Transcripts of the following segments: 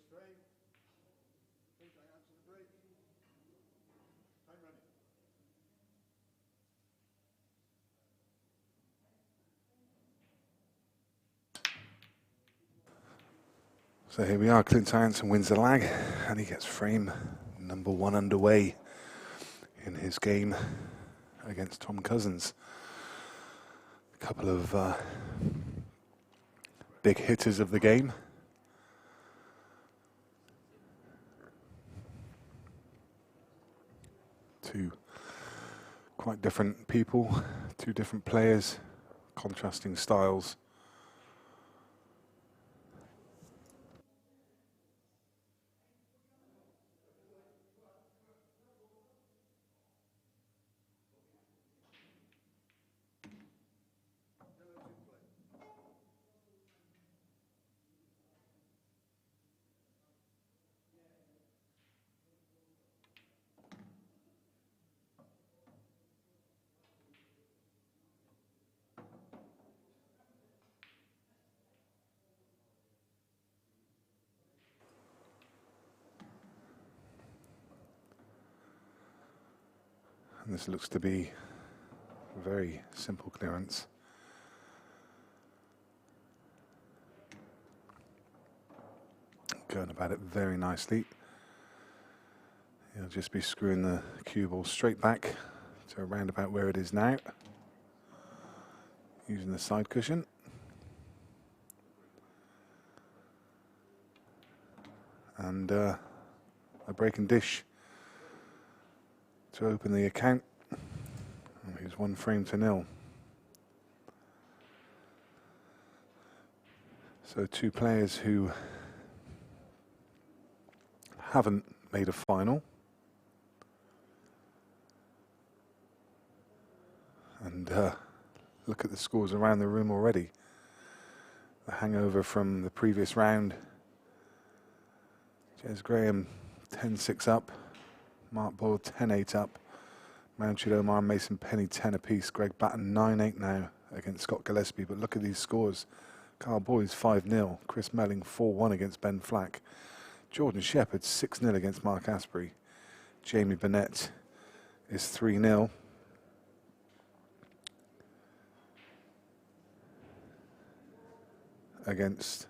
Straight. Please hang on to the brake. Time running. So here we are, Clint wins the lag, and he gets frame number 1 underway in his game against Tom Cousins. A couple of big hitters of the game. Two quite different people, two different players, contrasting styles. And this looks to be a very simple clearance. Going about it very nicely. He'll just be screwing the cue ball straight back to around about where it is now, using the side cushion. And a break and dish to open the account. He's 1-0. So two players who haven't made a final, and look at the scores around the room already. The hangover from the previous round. Jez Graham 10-6 up. Mark Boyle 10-8 up. Mounted Omar and Mason Penny 10 apiece. Greg Batten 9-8 now against Scott Gillespie. But look at these scores. Carl Boyes 5-0. Chris Melling 4-1 against Ben Flack. Jordan Shepherd 6-0 against Mark Asprey. Jamie Burnett is 3-0. Against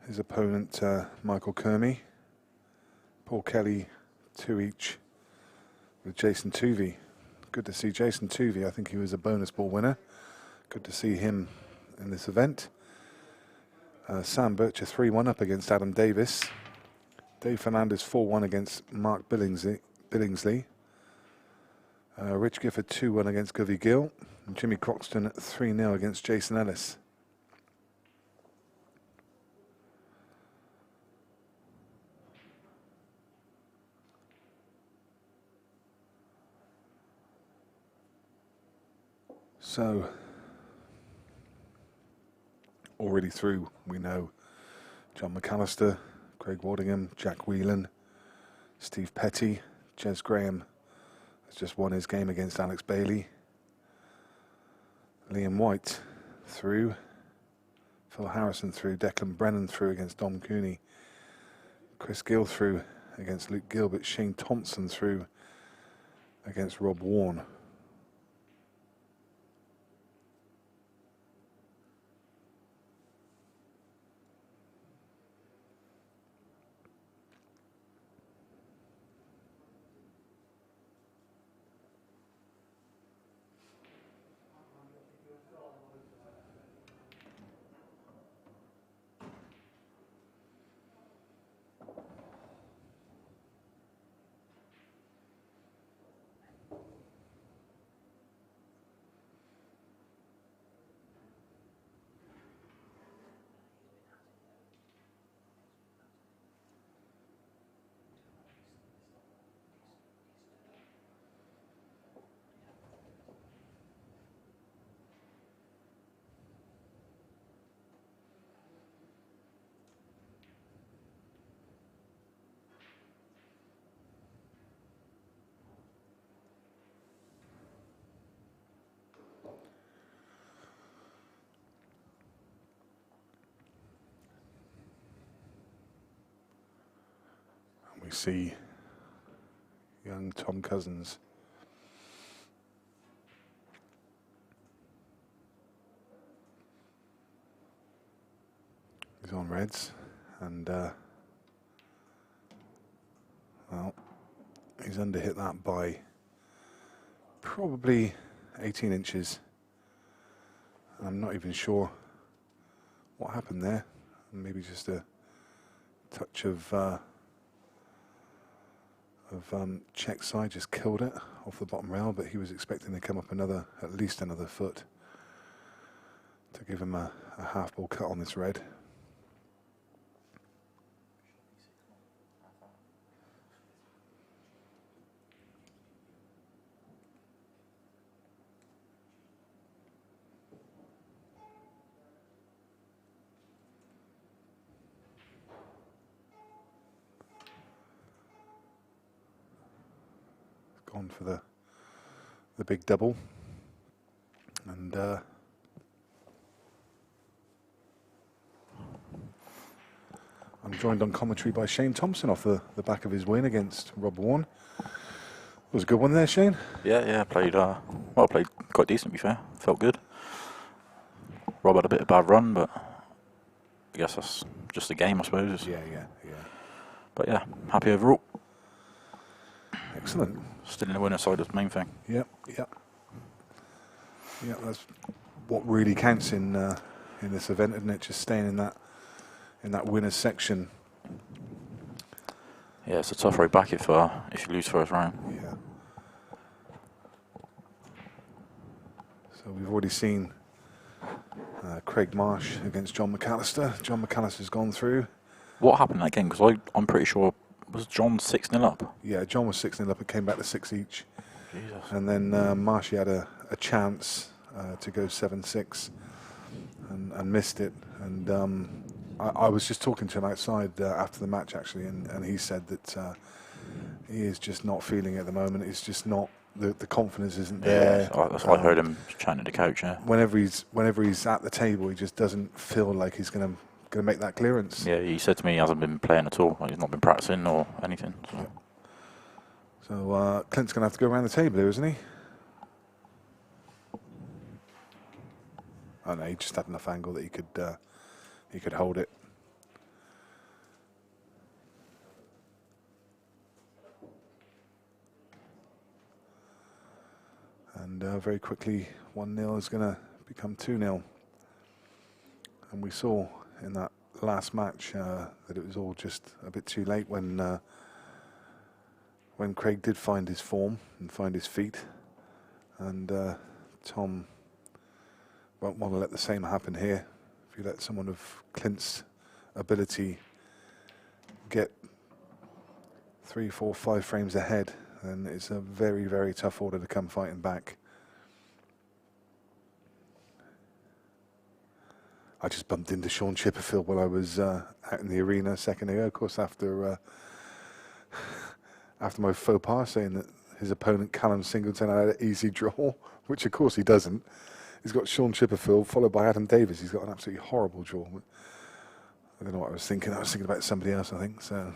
his opponent, Michael Kermey. Paul Kelly 2 each with Jason Tuvey. Good to see Jason Tuvey. I think he was a bonus ball winner. Good to see him in this event. Sam Bircher 3-1 up against Adam Davis. Dave Fernandez 4-1 against Mark Billingsley. Rich Gifford 2-1 against Govey Gill. And Jimmy Croxton 3-0 against Jason Ellis. So, already through, we know John McAllister, Craig Waddingham, Jack Whelan, Steve Petty, Jez Graham has just won his game against Alex Bailey. Liam White through. Phil Harrison through. Declan Brennan through against Dom Cooney. Chris Gill through against Luke Gilbert. Shane Thompson through against Rob Warren. We see young Tom Cousins. He's on reds, and well, he's underhit that by probably 18 inches. I'm not even sure what happened there. Maybe just a touch of check side just killed it off the bottom rail, but he was expecting to come up at least another foot to give him a half ball cut on this red. Gone for the big double, and I'm joined on commentary by Shane Thompson off the back of his win against Rob Warren. It was a good one there, Shane. Yeah, played played quite decent, to be fair. Felt good. Rob had a bit of a bad run, but I guess that's just the game, I suppose. Yeah. But yeah, happy overall. Excellent. Still in the winner side is the main thing. Yep. That's what really counts in this event, isn't it? Just staying in that winners section. Yeah, it's a tough road back if you lose first round. Yeah. So we've already seen Craig Marsh against John McAllister. John McAllister's gone through. What happened in that game? Because I'm pretty sure, was John 6-0 up? Yeah, John was 6-0 up. It came back to 6 each. Jesus. And then Marshy had a chance to go 7-6 and missed it. And I was just talking to him outside after the match, actually, and he said that he is just not feeling it at the moment. It's just not, the confidence isn't there. Yeah, that's what I heard him chatting to the coach, yeah. Whenever he's at the table, he just doesn't feel like he's going to make that clearance. Yeah, he said to me he hasn't been playing at all. Like, he's not been practicing or anything. So, Yeah. So Clint's going to have to go around the table here, isn't he? Oh no, he just had enough angle that he could hold it. And very quickly, 1-0 is going to become 2-0. And we saw in that last match that it was all just a bit too late when Craig did find his form and find his feet. And Tom won't want to let the same happen here. If you let someone of Clint's ability get 3, 4, 5 frames ahead, then it's a very, very tough order to come fighting back. I just bumped into Sean Chipperfield while I was out in the arena a second ago. Of course, after my faux pas saying that his opponent Callum Singleton had an easy draw, which of course he doesn't. He's got Sean Chipperfield followed by Adam Davis. He's got an absolutely horrible draw. I don't know what I was thinking. I was thinking about somebody else, I think. So.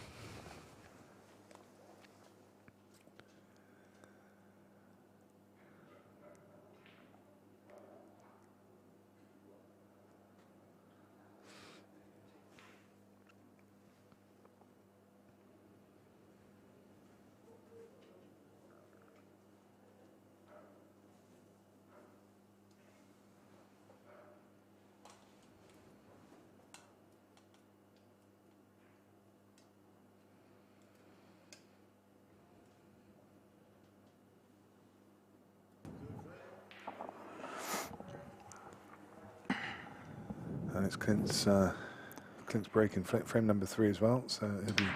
And it's Clint's breaking frame number 3 as well. So it'll be.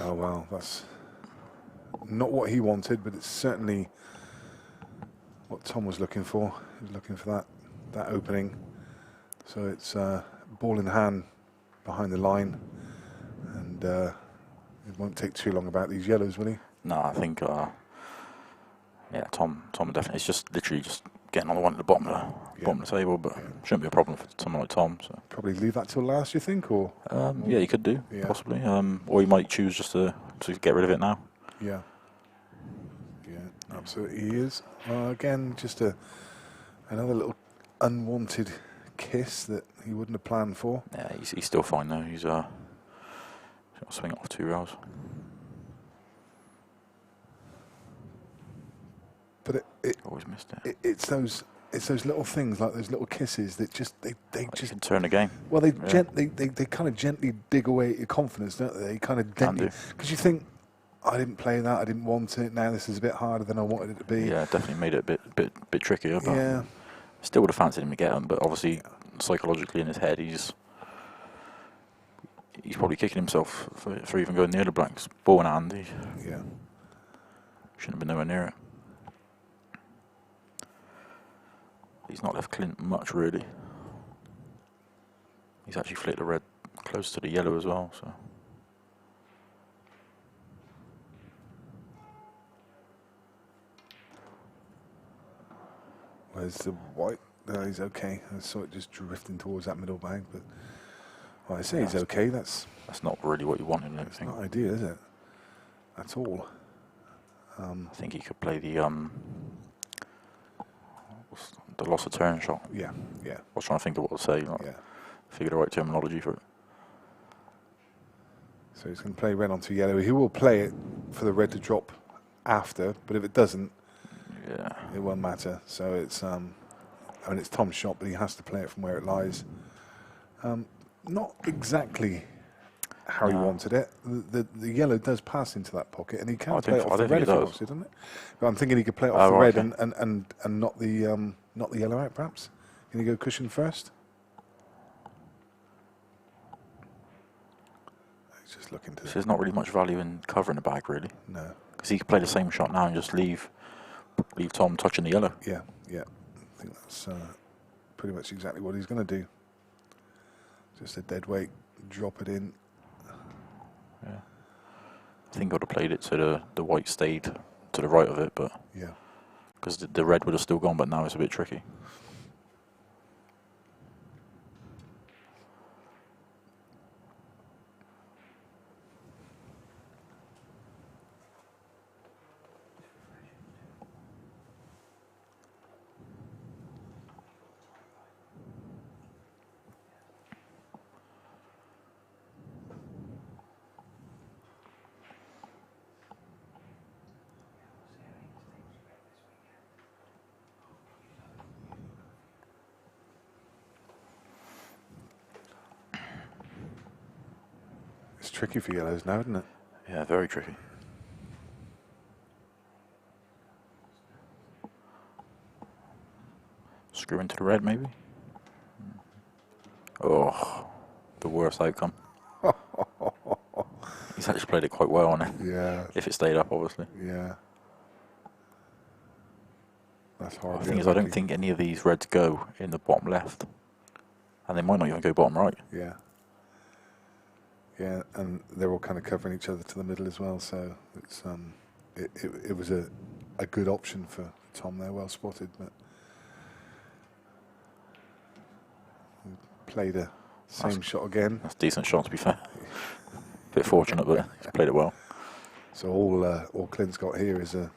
Oh well, that's not what he wanted, but it's certainly what Tom was looking for. He was looking for that opening. So it's ball in hand behind the line, and it won't take too long about these yellows, will he? no, I think, yeah, Tom definitely. It's just literally just getting on the one at the bottom of the table, but shouldn't be a problem for someone like Tom. So Probably leave that till last, you think, or? yeah, you could do possibly, or you might choose just to get rid of it now. Yeah. Yeah, absolutely he is. Again, just another little unwanted kiss that he wouldn't have planned for. Yeah, he's still fine though. He's got to swing it off 2 rails. But it Always missed it. it's those little things, like those little kisses that just they Like, just you can turn the game. well they kind of gently dig away at your confidence, don't they? They kind of gently, because you think, I didn't play that, I didn't want it. Now this is a bit harder than I wanted it to be. Yeah, definitely made it a bit trickier. But Yeah. still would have fancied him to get him, but obviously psychologically in his head he's probably kicking himself for even going near the blacks. Ball in hand, he Yeah. shouldn't have been nowhere near it. He's not left Clint much really. He's actually flicked the red close to the yellow as well. So Where's the white? No, he's okay. I saw it just drifting towards that middle bag, but well, I say he's okay. That's not really what you wanted, I don't it's think. not ideal, is it? At all. I think he could play the loss of turn shot. Yeah. I was trying to think of what to say. Like, Yeah. figure the right terminology for it. So he's going to play red onto yellow. He will play it for the red to drop after, but if it doesn't, Yeah. it won't matter. So it's it's Tom's shot, but he has to play it from where it lies. Not exactly how he wanted it. The yellow does pass into that pocket, and he can play it off the red if he wants to, doesn't it? But I'm thinking he could play it off the red and not the yellow out, perhaps. Can he go cushion first? just looking to... So there's not really much value in covering the bag, really. No. Because he could play the same shot now and just leave Tom touching the yellow. Yeah, yeah. I think that's pretty much exactly what he's going to do. Just a dead weight, drop it in. Yeah. I think I would have played it so the white stayed to the right of it, but... Yeah. Because the red would have still gone, but now it's a bit tricky. It's tricky for yellows now, isn't it? Yeah, very tricky. Screw into the red, maybe? Oh, the worst outcome. He's actually played it quite well on it. Yeah. If it stayed up, obviously. Yeah. That's horrible. The thing is, I don't think any of these reds go in the bottom left. And they might not even go bottom right. Yeah. Yeah, and they're all kind of covering each other to the middle as well, so it's it was a good option for Tom there, well spotted, but played a same shot again. That's a decent shot, to be fair. Bit fortunate, but he's played it well. So all Clint's got here is a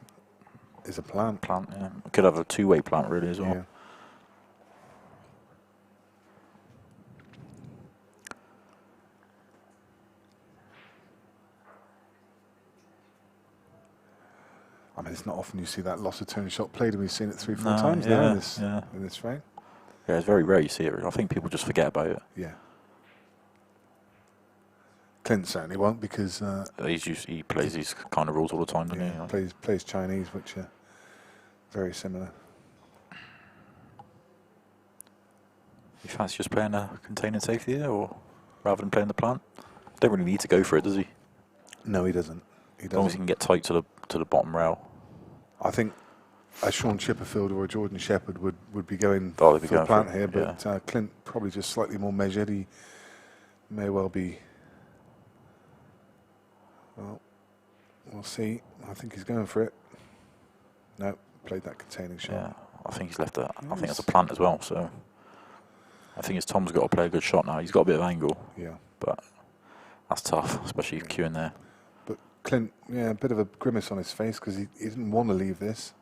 plant. Plant, yeah. Could have a two-way plant, really, as well. Yeah. I mean, it's not often you see that loss of turn shot played, and we've seen it 3-4 times now in this frame. Yeah, it's very rare you see it. I think people just forget about it. Yeah. Clint certainly won't, because he plays these kind of rules all the time, doesn't he? Plays Chinese, which are very similar. You fancy just playing a containing safety there, or rather than playing the plant? Don't really need to go for it, does he? No, he doesn't. As long as he can get tight to the bottom rail. I think a Sean Chipperfield or a Jordan Shepherd would be going for the plant here, but Clint probably just slightly more measured. He may well be. Well, we'll see. I think he's going for it. No, played that containing shot. Yeah, I think he's left that. I think that's a plant as well. So I think it's Tom's got to play a good shot now. He's got a bit of angle. Yeah, but that's tough, especially queuing there. But Clint, yeah, a bit of a grimace on his face because he didn't want to leave this,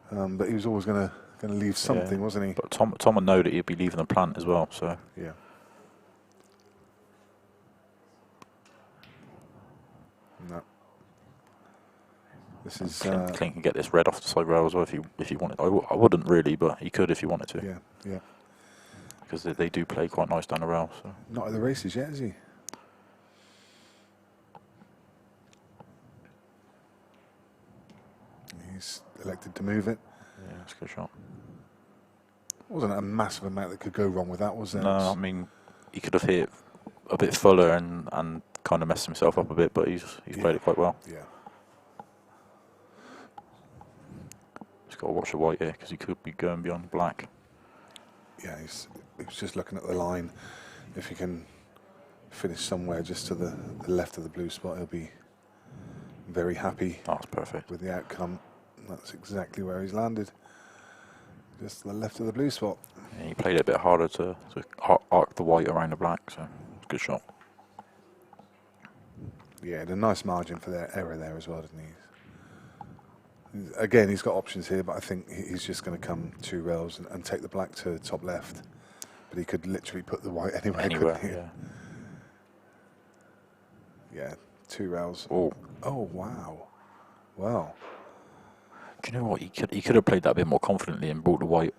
but he was always going to leave something, wasn't he? But Tom would know that he'd be leaving the plant as well. So yeah. No. This is Clint can get this red off the side rail as well if he wanted. I wouldn't really, but he could if he wanted to. Yeah, yeah. Because they do play quite nice down the rail. So not at the races yet, is he? He's elected to move it. Yeah, that's a good shot. Wasn't a massive amount that could go wrong with that, was there? No, I mean he could have hit a bit fuller and kind of messed himself up a bit, but he's played it quite well. Yeah. Just got to watch the white here because he could be going beyond black. Yeah, he was just looking at the line. If he can finish somewhere just to the left of the blue spot, he'll be very happy. Oh, that's perfect. With the outcome. That's exactly where he's landed. Just to the left of the blue spot. Yeah, he played it a bit harder to arc the white around the black, so it's a good shot. Yeah, had a nice margin for their error there as well, didn't he? Again, he's got options here, but I think he's just going to come 2 rails and take the black to top left. But he could literally put the white anywhere, couldn't he? Yeah. Yeah, 2 rails. Oh, wow. Wow. Do you know what? He could have played that a bit more confidently and brought the white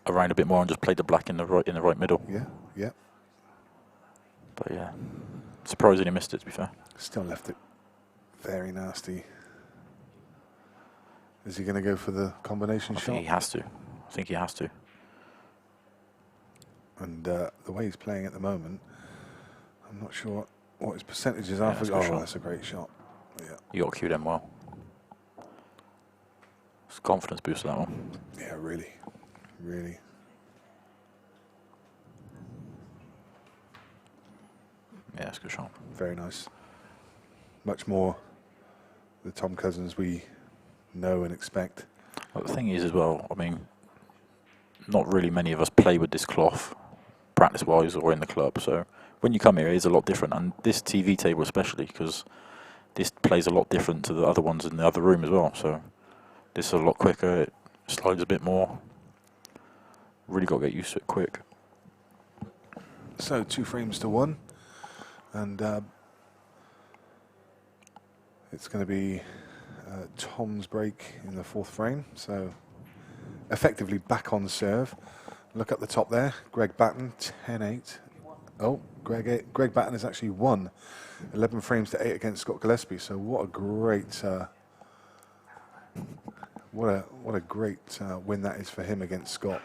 around a bit more and just played the black in the right middle. Yeah, yeah. But yeah, surprisingly missed it, to be fair. Still left it very nasty. Is he going to go for the combination shot? I think he has to. I think he has to. And the way he's playing at the moment, I'm not sure what his percentages are. that's a Oh, good shot. that's a great shot. Yeah. You got to cue them well. It's a confidence booster, that one. Yeah, really. Really. Yeah, it's a good shot. Very nice. Much more the Tom Cousins we know and expect. But the thing is as well, I mean, not really many of us play with this cloth, practice-wise or in the club, so when you come here it is a lot different, and this TV table especially, because this plays a lot different to the other ones in the other room as well, so this is a lot quicker, it slides a bit more. Really got to get used to it quick. So 2 frames to 1, and it's going to be Tom's break in the 4th frame, so effectively back on serve. Look at the top there, Greg Batten, 10-8. Oh, Greg Batten has actually won 11 frames to 8 against Scott Gillespie, so what a great what a great win that is for him against Scott.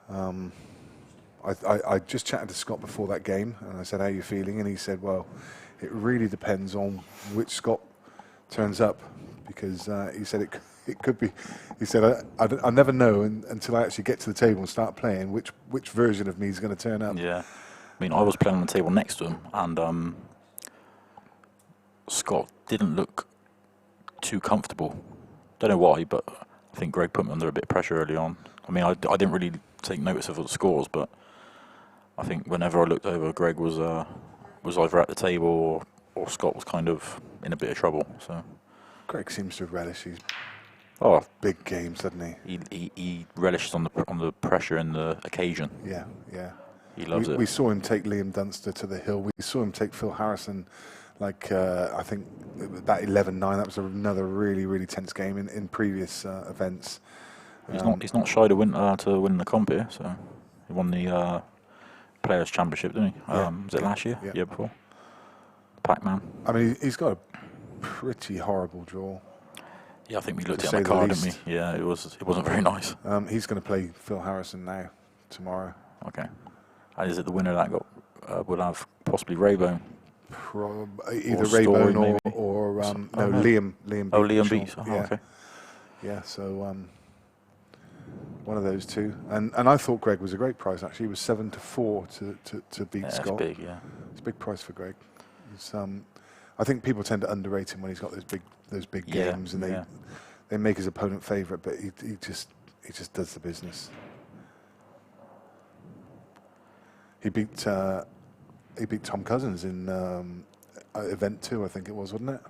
I just chatted to Scott before that game, and I said, how are you feeling? And he said, well, it really depends on which Scott turns up, because he said it could be, he said, I never know until I actually get to the table and start playing which version of me is going to turn up. Yeah. I mean, I was playing on the table next to him, and Scott didn't look too comfortable. Don't know why, but I think Greg put me under a bit of pressure early on. I mean, I didn't really take notice of the scores, but I think whenever I looked over, Greg was either at the table or Scott was kind of in a bit of trouble. So Greg seems to relish these oh, big games, doesn't he? he relishes on the pressure and the occasion. Yeah, yeah. He loves it. We saw him take Liam Dunster to the hill. We saw him take Phil Harrison, like I think that 11-9. That was another really, really tense game in previous events. He's not shy to win the comp here. So he won the Players' Championship, didn't he? Yeah, Was it last year? Yeah. Year before? Pac-Man. I mean, he's got a pretty horrible draw. Yeah, I think we looked To at it on say the the card, least. didn't we? Yeah, it wasn't very nice. He's going to play Phil Harrison now, tomorrow. Okay. And is it the winner that would have possibly Raybone? Either Story, Raybone maybe? or no. Liam. Liam. Oh, Liam Mitchell. Beats. Oh, Yeah. okay. Yeah, so one of those two. And I thought Greg was a great price, actually. He was 7-4 to beat Yeah, Scott. that's big, yeah. It's a big price for Greg. It's, I think people tend to underrate him when he's got those big Yeah, games, and yeah. they make his opponent favourite, but he just does the business. He beat Tom Cousins in event 2, I think it was, wasn't it?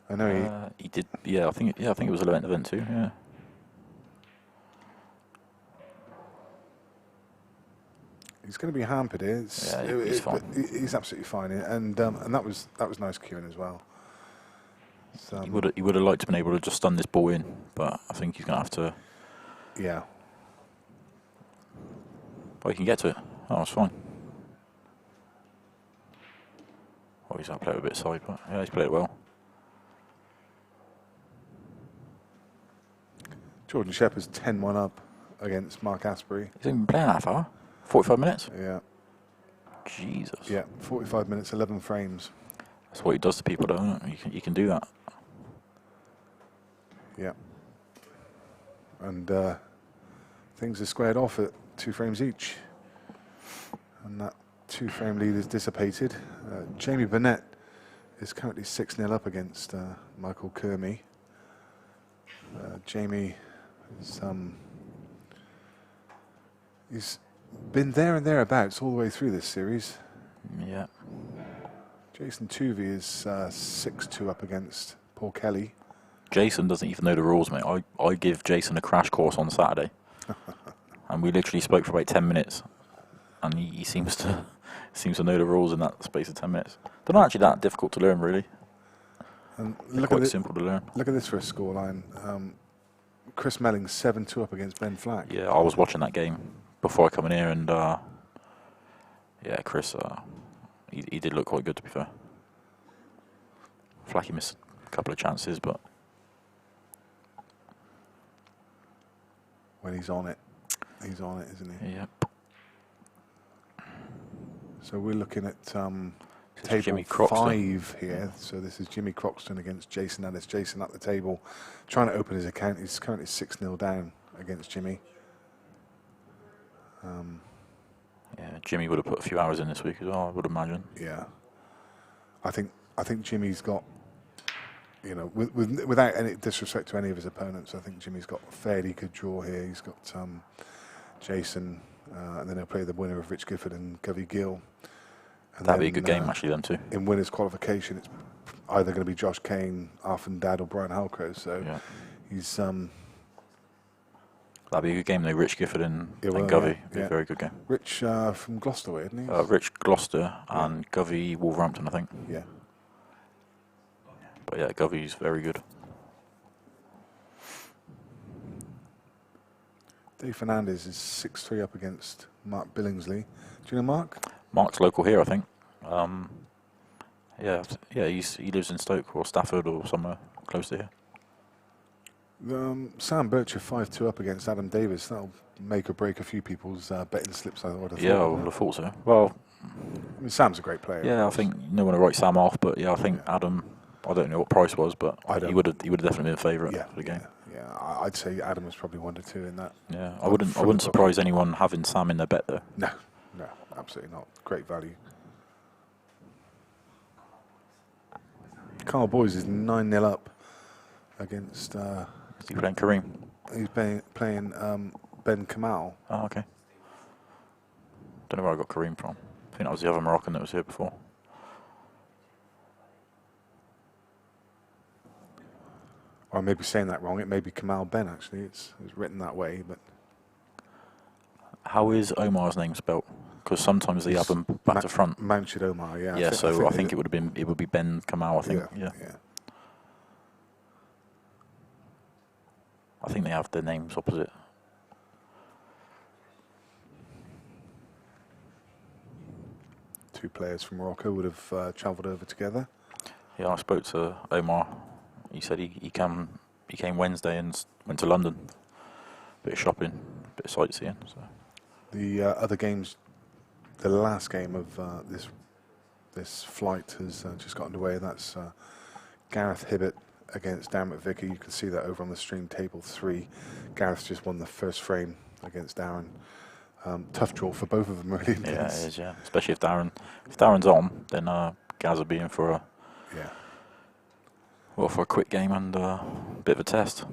I know He did. Yeah, I think it was event 2. Yeah. he's going to be hampered here. He's fine. He's absolutely fine, and that was nice queuing as well. So, He would have liked to been able to just stun this ball in, but I think he's going to have to. yeah. Well, he can get to it. Oh, it's fine. Oh, he's going to play it a bit side, but yeah, he's played it well. Jordan Shepherd's 10-1 up against Mark Asbury. He's even playing that far. 45 minutes. Yeah. Jesus. Yeah, 45 minutes, 11 frames. That's what he does to people, though. Isn't it? You can do that. Yeah. And things are squared off at 2 frames each. And that 2-frame lead is dissipated. Jamie Burnett is currently 6-0 up against Michael Kermy. Jamie is, he's been there and thereabouts all the way through this series. Yeah. Jason Tuvey is 6-2 up against Paul Kelly. Jason doesn't even know the rules, mate. I give Jason a crash course on Saturday. And we literally spoke for about 10 minutes. And he seems to know the rules in that space of 10 minutes. They're not actually that difficult to learn, really. And They're quite simple to learn. Look at this for a scoreline. Chris Melling 7-2 up against Ben Flack. Yeah, I was watching that game before I come in here, and yeah, Chris, he did look quite good, to be fair. Flacky missed a couple of chances, but When he's on it, isn't he? yep. So we're looking at Is table Jimmy Croxton. 5 here. So this is Jimmy Croxton against Jason Ellis. Jason at the table, trying to open his account. He's currently 6-0 down against Jimmy. Yeah, Jimmy would have put a few hours in this week as well, I would imagine. Yeah, I think Jimmy's got, without any disrespect to any of his opponents, I think Jimmy's got a fairly good draw here. He's got Jason, and then he'll play the winner of Rich Gifford and Govey Gill. And That'd be a good game, actually, them two. In winners' qualification, it's either going to be Josh Kane, Arfin Dad, or Brian Halcrow. So Yeah. he's That'd be a good game, though. Rich Gifford and well, Govey. yeah. A very good game. Rich from Gloucester, isn't he? Rich Gloucester and Govey Wolverhampton, I think. Yeah. But yeah, Govey's very good. Dave Fernandez is 6-3 up against Mark Billingsley. Do you know Mark? Mark's local here, I think. He lives in Stoke or Stafford or somewhere close to here. Sam Bircher 5-2 up against Adam Davis. That'll make or break a few people's betting slips, I would have thought. Yeah, I would have thought so. Well, I mean, Sam's a great player. yeah, I think no one to write Sam off, but yeah, I think Adam. I don't know what price was, but he would have definitely been a favourite for the game. Yeah, I'd say Adam was probably 1 to 2 in that. Yeah, I wouldn't surprise anyone having Sam in their bet though. No, absolutely not. Great value. Carl Boys is 9-0 up against. Is he playing Kareem? He's playing Ben Kamal. Oh, okay. Don't know where I got Kareem from. I think that was the other Moroccan that was here before. Or I may be saying that wrong. It may be Kamal Ben, actually. It's written that way. But how is Omar's name spelt? Because sometimes they have them back to front. Mounted Omar, yeah. Yeah, I think it would be Ben Kamal, I think. Yeah. I think they have their names opposite. Two players from Morocco would have travelled over together. Yeah, I spoke to Omar. He said he came Wednesday and went to London. Bit of shopping, bit of sightseeing. So. The other games, the last game of this flight has just got underway. That's Gareth Hibbett against Darren McVicker. You can see that over on the stream, table 3. Gareth's just won the first frame against Darren. Tough draw for both of them, really. Yeah, it is. Yeah, especially if Darren's on, then Gaz will be in for for a quick game and a bit of a test.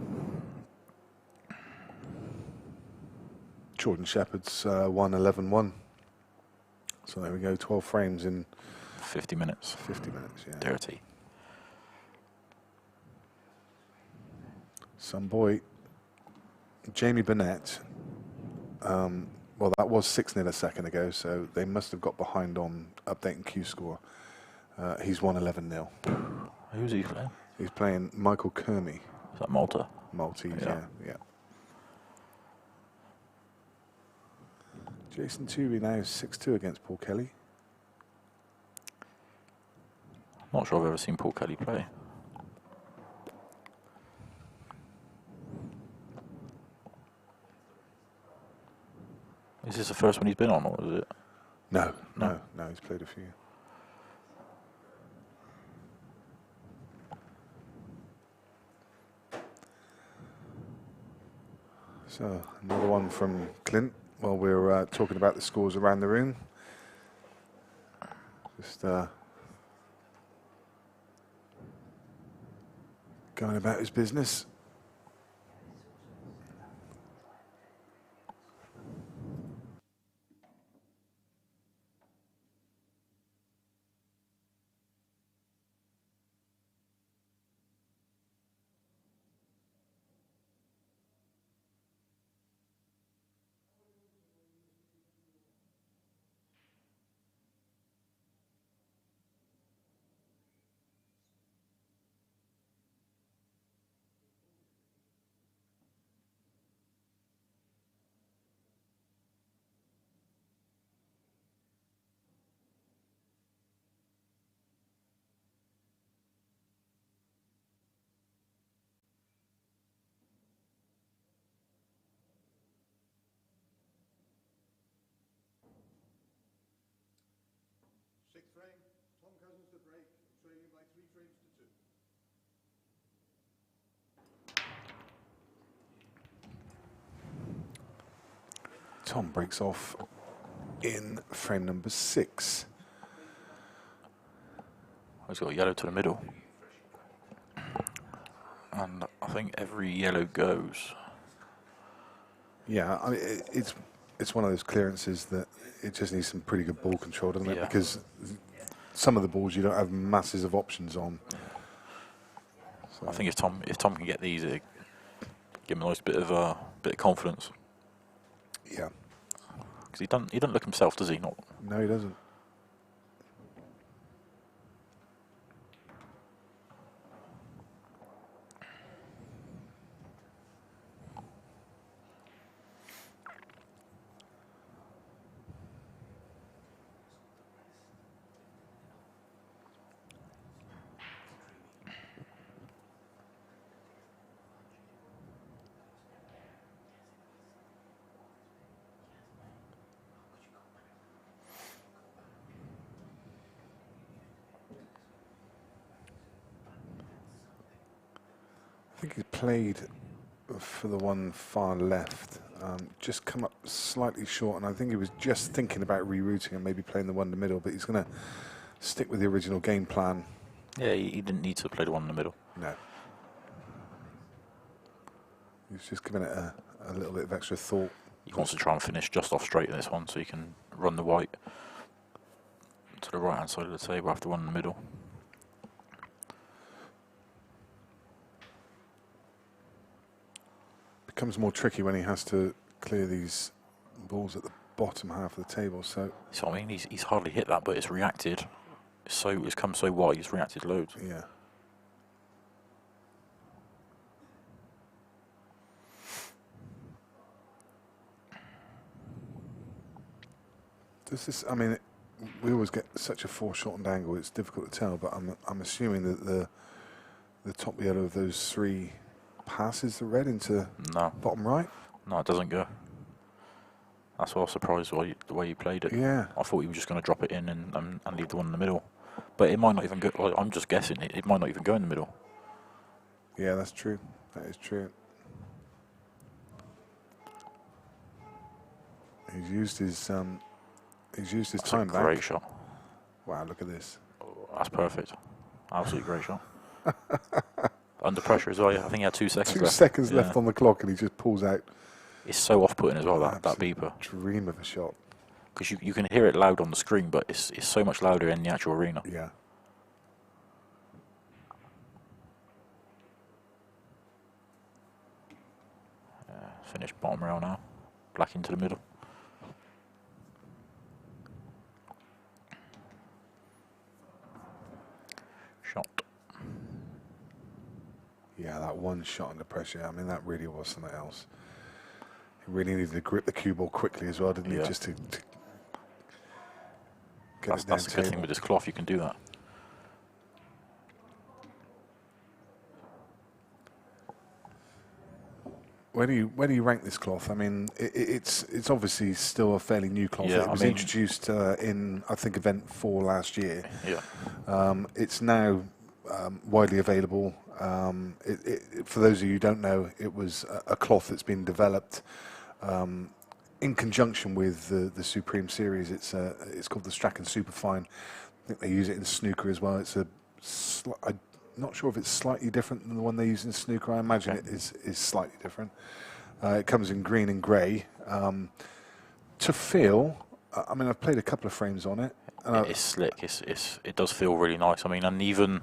Jordan Shepherd's won 11-1. So there we go, 12 frames in 50 minutes. 50 minutes, yeah. Dirty. Some boy, Jamie Burnett. Well, that was 6-0 a second ago, so they must have got behind on updating Q score. He's won 11-0. Who's he playing? He's playing Michael Kermy. Is that Malta? Maltese, yeah. Jason Toohey now 6-2 against Paul Kelly. Not sure I've ever seen Paul Kelly play. Is this the first one he's been on, or is it? No, he's played a few. So, another one from Clint while we're talking about the scores around the room. Just going about his business. Tom breaks off in frame number 6. He's got a yellow to the middle. And I think every yellow goes. Yeah, I mean, it's one of those clearances that it just needs some pretty good ball control, doesn't it? Yeah. Because some of the balls you don't have masses of options on. So I think if Tom can get these, it give him a nice bit of confidence. yeah. Because he doesn't look himself, does he? Not. No, he doesn't. I think he played for the one far left, just come up slightly short, and I think he was just thinking about rerouting and maybe playing the one in the middle, but he's going to stick with the original game plan. Yeah, he didn't need to play the one in the middle. No. He's just giving it a little bit of extra thought. He wants to try and finish just off straight in this one so he can run the white to the right-hand side of the table after one in the middle. Becomes more tricky when he has to clear these balls at the bottom half of the table. So I mean, he's hardly hit that, but it's reacted. It's come so wide. He's reacted loads. yeah, does this? I mean, we always get such a foreshortened angle. It's difficult to tell, but I'm assuming that the top yellow of those 3 passes the red into No, bottom right. no, it doesn't go. That's why I was surprised the way he played it. Yeah, I thought he was just going to drop it in and leave the one in the middle. But it might not even go. Well, I'm just guessing. It might not even go in the middle. yeah, that's true. That is true. He's used his time That's a back. great shot. Wow, look at this. That's perfect. Absolutely great shot. Under pressure as well. Yeah, I think he had 2 seconds 2 left. seconds Yeah. left on the clock, and he just pulls out. It's so off-putting as well, that Absolute beeper. Dream of a shot. Because you can hear it loud on the screen, but it's so much louder in the actual arena. Yeah. Finish bottom rail now. Black into the middle. Shot. Yeah, that one shot under pressure, I mean, that really was something else. He really needed to grip the cue ball quickly as well, didn't he? Yeah. Just to get That's it down the good thing table. with this cloth, you can do that. Where do you rank this cloth? I mean, it's obviously still a fairly new cloth. Yeah, It I was mean- introduced in, I think, event 4 last year. Yeah. It's now widely available. For those of you who don't know, it was a cloth that's been developed in conjunction with the Supreme series. It's called the Strachan Superfine. I think they use it in snooker as well. It's I'm not sure if it's slightly different than the one they use in snooker. I imagine Okay. it is slightly different. It comes in green and grey. To feel, I mean, I've played a couple of frames on it. And It's slick. It does feel really nice. I mean, and even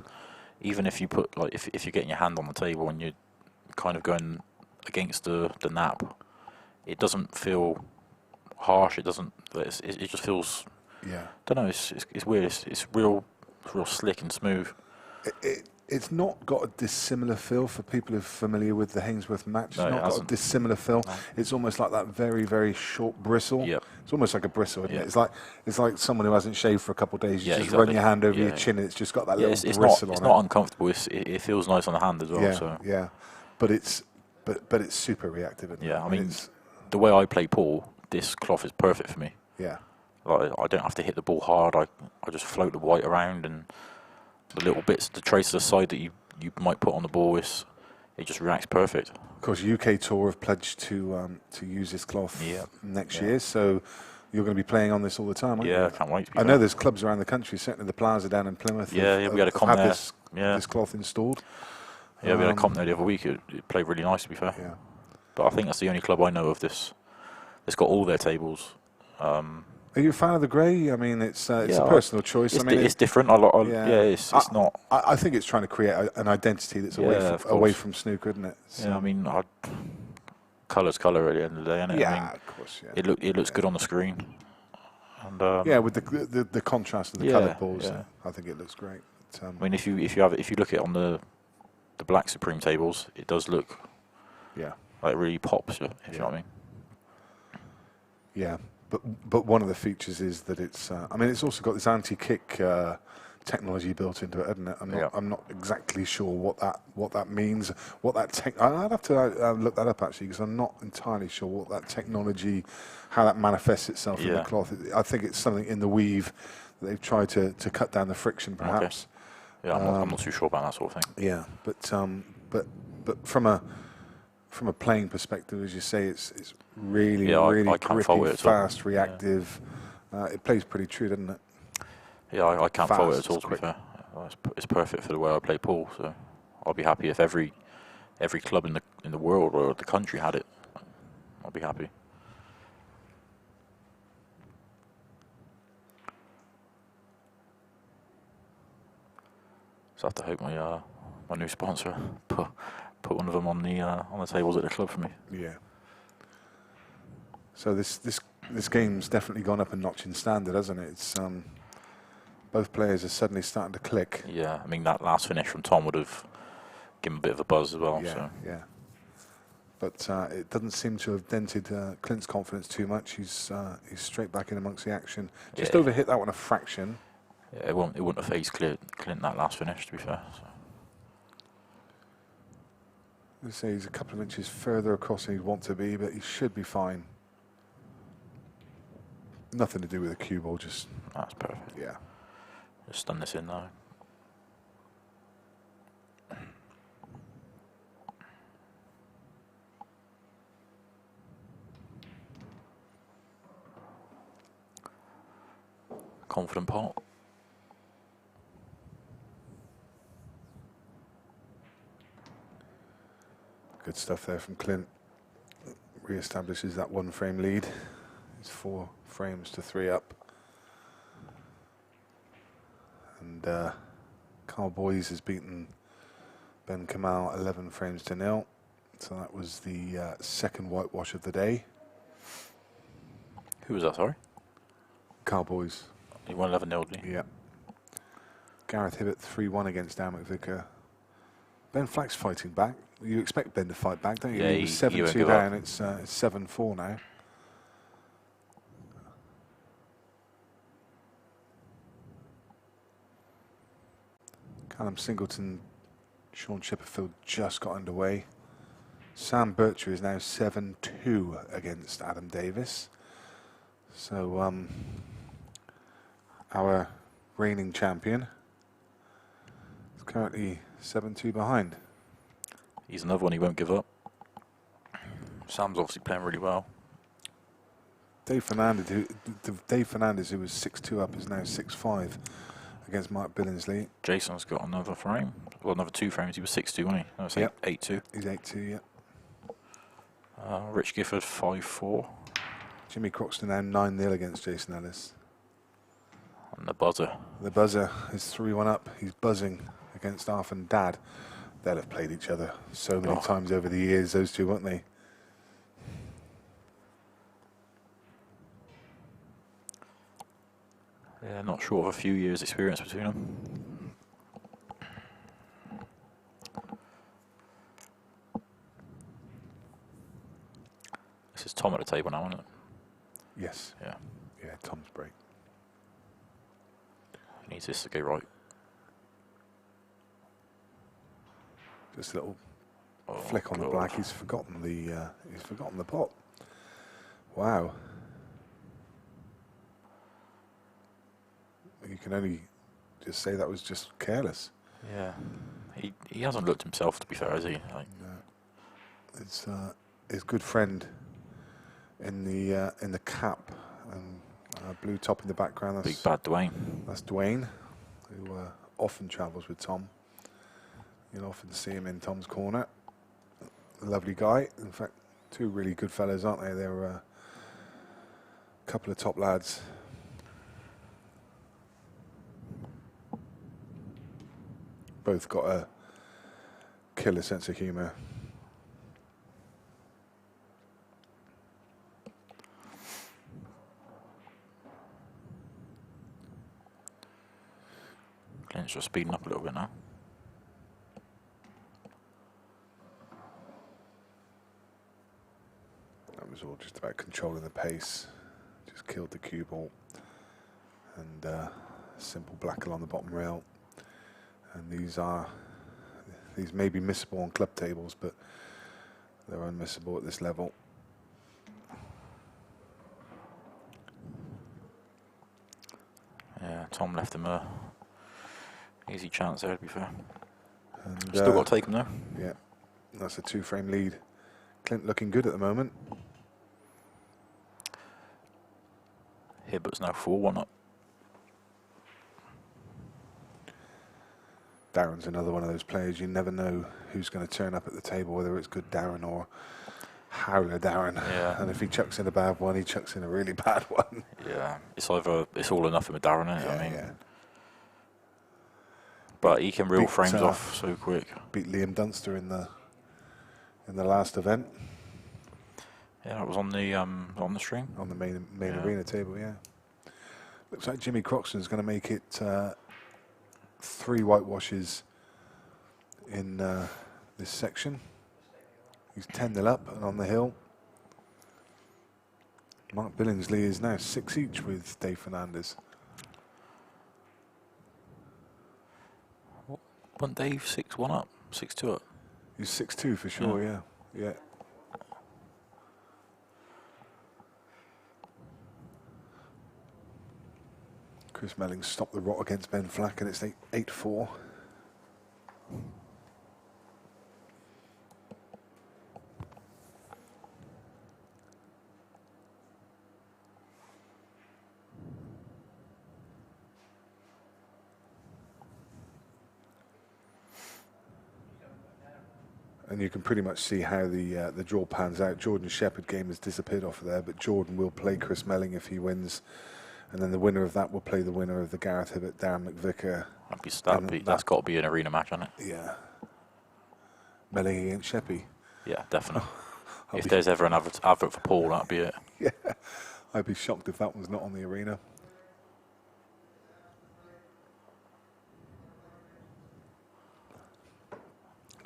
if you put if you're getting your hand on the table and you're kind of going against the nap, it doesn't feel harsh. It doesn't. It just feels. yeah. Don't know. It's weird. It's real slick and smooth. It's not got a dissimilar feel for people who are familiar with the Hainsworth match. It's No, it not got a hasn't. dissimilar feel. No. It's almost like that very, very short bristle. Yep. It's almost like a bristle, isn't Yeah. it? It's like someone who hasn't shaved for a couple of days. You Yeah, just exactly. run your hand over Yeah, your chin, and it's just got that Yeah, little it's bristle not on not uncomfortable. It feels nice on the hand as well. Yeah, So yeah. But it's super reactive. Isn't yeah, it? I mean, It's, the way I play pool, this cloth is perfect for me. yeah, Like I don't have to hit the ball hard. I just float the white around, and the little bits, the trace of the side that you might put on the ball is it just reacts perfect. Of course, UK Tour have pledged to use this cloth next year, so you're going to be playing on this all the time, aren't you? I can't wait. I know there's clubs around the country, certainly the Plaza down in Plymouth. We had a comp there. This cloth installed. Yeah, we had a comp there the other week. It played really nice, to be fair. Yeah. But I think that's the only club I know of this. It's got all their tables. Are you a fan of the grey? I mean, it's a personal choice. It's different. It's not. I think it's trying to create an identity that's away from snooker, isn't it? So. Yeah, I mean, colour's colour at the end of the day, isn't it? Yeah, I mean, of course. Yeah. It looks good on the screen. And with the contrast of the coloured balls, I think it looks great. I mean, if you look at it on the Black Supreme tables, it does look like it really pops. If you know what I mean. Yeah, but one of the features is that it's. It's also got this anti-kick technology built into it, hasn't it? I'm not exactly sure what that means. I'd have to look that up actually, because I'm not entirely sure what that technology, how that manifests itself in the cloth. I think it's something in the weave that they've tried to cut down the friction, perhaps. Okay. Yeah, I'm not too sure about that sort of thing. Yeah, but from a playing perspective, as you say, it's really grippy, fast, reactive. It plays pretty true, doesn't it? Yeah, I can't fault it at all, to be fair. It's perfect for the way I play pool, so I'll be happy if every club in the world or the country had it. I'll be happy. So I have to hope my new sponsor put one of them on the tables at the club for me. Yeah. So this game's definitely gone up a notch in standard, hasn't it? It's both players are suddenly starting to click. Yeah, I mean that last finish from Tom would have given a bit of a buzz as well. Yeah. But it doesn't seem to have dented Clint's confidence too much. He's straight back in amongst the action. Just overhit that one a fraction. Yeah, it wouldn't have faced Clint that last finish, to be fair. So. Let's say he's a couple of inches further across than he'd want to be, but he should be fine. Nothing to do with the cue ball, just... That's perfect. Yeah. Just stun this in now. Confident pot. Good stuff there from Clint. Re-establishes that one frame lead. It's 4 frames to 3 up. And Carl Boyes has beaten Ben Kamal 11 frames to 0. So that was the second whitewash of the day. Who was that, sorry? Carl Boyes. He won 11-0, didn't he? Yeah. Gareth Hibbett 3-1 against Dan McVicker. Ben Flack's fighting back. You expect Ben to fight back, don't you? Yeah, he was 7-2 down. It's 7-4 now. Callum Singleton, Sean Chipperfield just got underway. Sam Bircher is now 7-2 against Adam Davis. So our reigning champion is currently 7-2 behind. He's another one he won't give up. Sam's obviously playing really well. Dave Fernandez, who was 6-2 up, is now 6-5 against Mark Billingsley. Jason's got another frame. Well, another 2 frames. He was 6-2, wasn't he? No, it's 8-2. He's 8-2, yeah. Rich Gifford, 5-4. Jimmy Croxton now 9-0 against Jason Ellis. And the buzzer. The buzzer is 3-1 up. He's buzzing against Arf and Dad. They'll have played each other so many times over the years, those two, won't they? Yeah, not short of a few years' experience between them. This is Tom at the table now, isn't it? Yes. Yeah. Yeah, Tom's break. He needs this to go right. Just a little flick on the black. He's forgotten the pot. Wow. You can only just say that was just careless. Yeah. He hasn't looked himself, to be fair, has he? Like, It's his good friend in the cap and blue top in the background. That's big bad Dwayne. That's Dwayne, who often travels with Tom. You'll often see him in Tom's corner. A lovely guy. In fact, two really good fellows, aren't they? They're a couple of top lads. Both got a killer sense of humour. Clint's just speeding up a little bit now. That was all just about controlling the pace. Just killed the cue ball. And simple black along the bottom rail. And these may be missable on club tables, but they're unmissable at this level. Yeah, Tom left him a easy chance there, to be fair. And, Still got to take him though. Yeah, that's a 2-frame lead. Clint looking good at the moment. Hibbert's now 4-1 up. Darren's another one of those players. You never know who's going to turn up at the table, whether it's good Darren or howler Darren. Yeah. And if he chucks in a bad one, he chucks in a really bad one. Yeah, it's all or nothing with Darren, isn't it? Yeah, I mean, yeah. but he can reel Beat, frames off so quick. Beat Liam Dunster in the last event. Yeah, that was on the stream. On the main arena table, yeah. Looks like Jimmy Croxton's going to make it 3 whitewashes in this section. He's 10-0 up and on the hill. Mark Billingsley is now 6 each with Dave Fernandez. Wasn't Dave 6-1 up? 6-2 up? He's 6-2 for sure, yeah. Yeah. Chris Melling stopped the rot against Ben Flack, and it's 8-4. And you can pretty much see how the draw pans out. Jordan Shepherd game has disappeared off of there, but Jordan will play Chris Melling if he wins. And then the winner of that will play the winner of the Gareth Hibbert, Darren McVicker. That's got to be an arena match, hasn't it? Yeah. Melling against Sheppy. Yeah, definitely. If there's ever an advert for Paul, that'd be it. Yeah. I'd be shocked if that was not on the arena.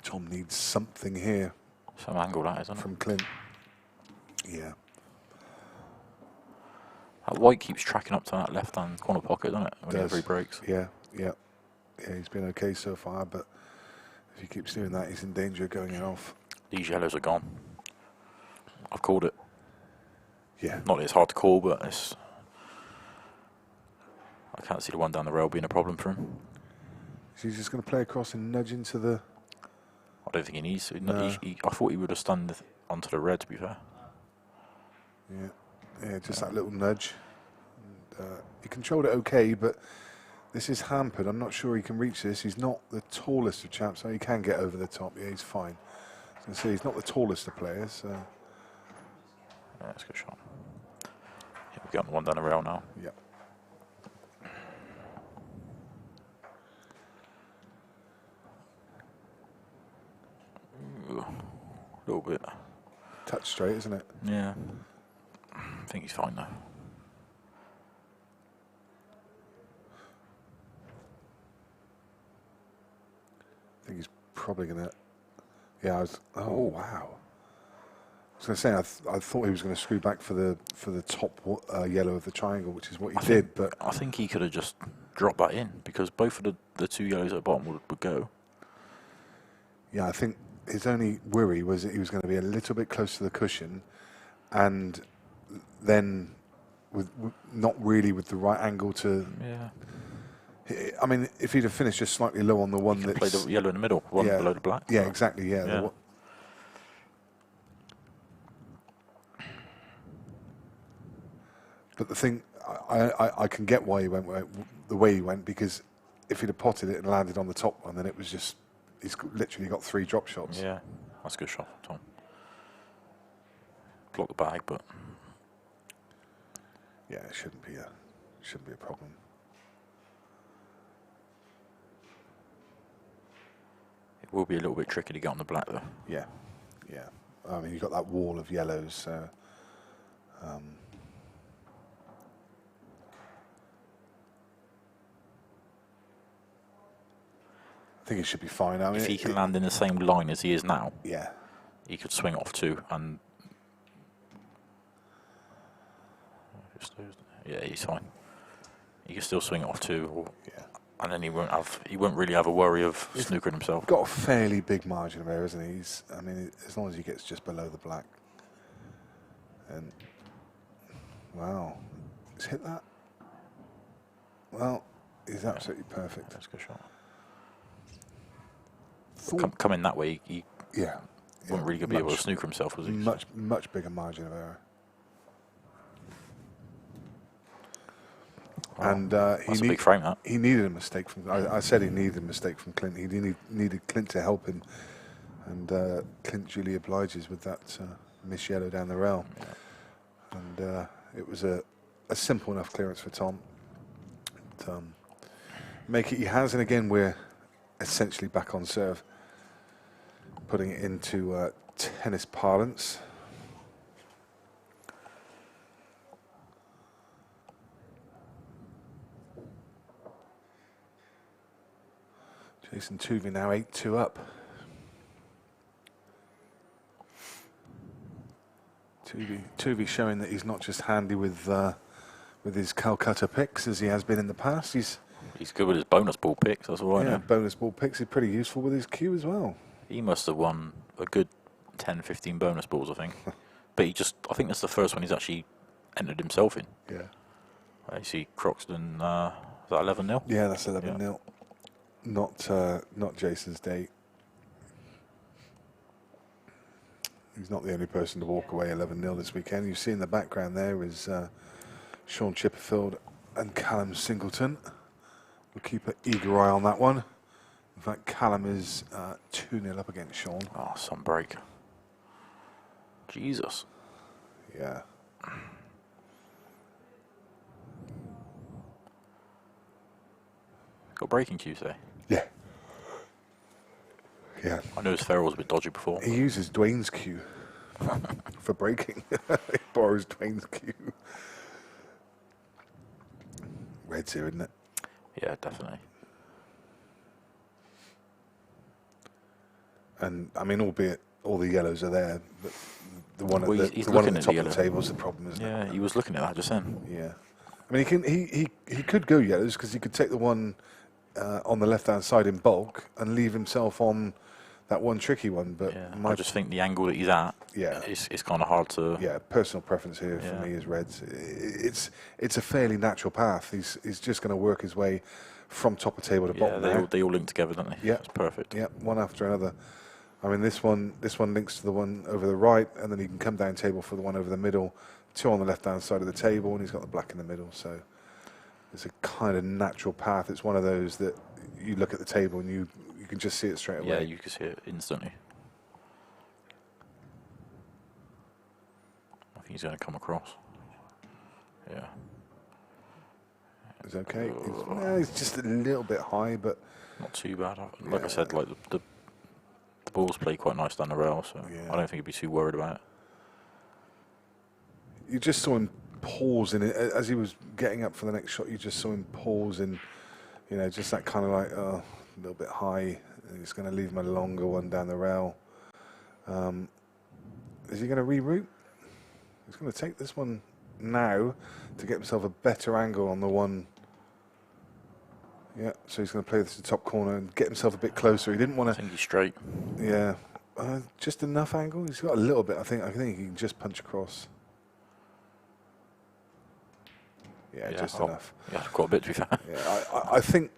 Tom needs something here. Some angle that is, isn't it? From Clint. Yeah. That white keeps tracking up to that left-hand corner pocket, doesn't it? Whenever he breaks. Yeah, yeah. Yeah, he's been okay so far, but if he keeps doing that, he's in danger of going in off. These yellows are gone. I've called it. Yeah. Not that it's hard to call, but it's... I can't see the one down the rail being a problem for him. So he's just going to play across and nudge into the... I don't think he needs to. No. I thought he would have stunned onto the red, to be fair. Yeah, yeah, just that little nudge. And, he controlled it okay, but this is hampered. I'm not sure he can reach this. He's not the tallest of chaps, so he can get over the top. Yeah, he's fine. I was going to say, he's not the tallest of players. So. Yeah, that's a good shot. Yeah, we're getting one down the rail now. Yep. A little bit. Touch straight, isn't it? Yeah. I think he's fine now. I think he's probably going to... Yeah, oh, wow. I was going to say, I thought he was going to screw back for the top yellow of the triangle, which is what he did, but... I think he could have just dropped that in, because both of the two yellows at the bottom would go. Yeah, I think his only worry was that he was going to be a little bit close to the cushion, and then with not really with the right angle to... Yeah. I mean, if he'd have finished just slightly low on the one Play that's... the yellow in the middle, one Yeah. below the black. Yeah, exactly, yeah. Yeah. But the thing, I can get why he went the way he went, because if he'd have potted it and landed on the top one, then it was just, he's literally got 3 drop shots. Yeah, that's a good shot, Tom. Block the bag, but Yeah, it shouldn't be a problem. it will be a little bit tricky to get on the black though. Yeah, yeah. I mean, you've got that wall of yellows, so... I think he should be fine. I mean, If he can land in the same line as he is now, yeah, he could swing off 2 and... Yeah, he's fine. He can still swing it off 2, or, yeah. and then he won't really have a worry of snookering himself. Got a fairly big margin of error, isn't he? I mean, as long as he gets just below the black. And wow, he's hit that. Well, he's absolutely perfect. That's a good shot. Thought, Coming that way, he yeah, wasn't really going to be able to snooker himself, was he? Much bigger margin of error. Wow. And That's a big frame, that. he needed a mistake from. I said he needed a mistake from Clint. He needed Clint to help him, and Clint duly obliges with that miss yellow down the rail. Yeah. And it was a simple enough clearance for Tom. But, make it he has, and again we're essentially back on serve, putting it into tennis parlance. Jason Tuvey now 8-2 up. Tuvey showing that he's not just handy with his Calcutta picks as he has been in the past. He's good with his bonus ball picks, that's all I know. bonus ball picks. He's pretty useful with his cue as well. He must have won a good 10, 15 bonus balls, I think. But I think that's the first one he's actually entered himself in. Yeah. You see Croxton, is that 11-0? Yeah, that's 11-0. Not Jason's day. He's not the only person to walk away 11-0 this weekend. You see in the background there is Sean Chipperfield and Callum Singleton. We'll keep an eager eye on that one. In fact, Callum is 2-0 up against Sean. Oh, some break. Jesus. Yeah. Got breaking Tuesday. Yeah. Yeah. I know his ferrule was a bit dodgy before. He uses Dwayne's cue for breaking. He borrows Dwayne's cue. Red's here, isn't it? Yeah, definitely. And I mean, albeit all the yellows are there, but the one Well, at he's the one at looking the at top the of the yellow. table is the problem, isn't it? Yeah, he was looking at that just then. Yeah. I mean, he could go yellows because he could take the one on the left-hand side in bulk and leave himself on that one tricky one. But Yeah, I just think the angle that he's at, Yeah. it's kind of hard to. yeah, personal preference here Yeah. for me is reds. It's a fairly natural path. He's just going to work his way from top of table to Yeah, bottom. There. they all link together, don't they? Yeah. It's perfect. Yeah, one after another. I mean, this one links to the one over the right, and then he can come down table for the one over the middle. 2 on the left-hand side of the table, and he's got the black in the middle. So it's a kind of natural path. It's one of those that you look at the table and you can just see it straight away. Yeah, you can see it instantly. I think he's going to come across. Yeah. It's okay. He's just a little bit high, but Not too bad. Like Yeah. I said, like the balls play quite nice down the rail, so Yeah. I don't think he'd be too worried about it. you just saw him pause in it as he was getting up for the next shot. You just saw him pause in, just that kind of like, a little bit high. He's going to leave him a longer one down the rail. Is he going to reroute? He's going to take this one now to get himself a better angle on the one. Yeah, so he's going to play this to the top corner and get himself a bit closer. He didn't want I to. think he's straight. Yeah, just enough angle. He's got a little bit. I think he can just punch across. Yeah, just oh, enough. Yeah, quite a bit to be fair. Yeah, I think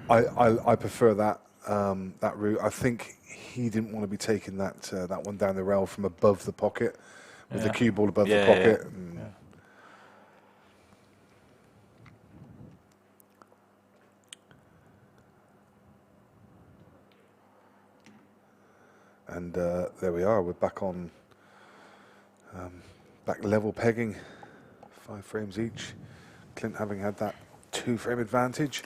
I prefer that that route. I think he didn't want to be taking that one down the rail from above the pocket, with the cue ball above the pocket. Yeah. And there we are. We're back on back level pegging, 5 frames each. Clint having had that 2-frame advantage.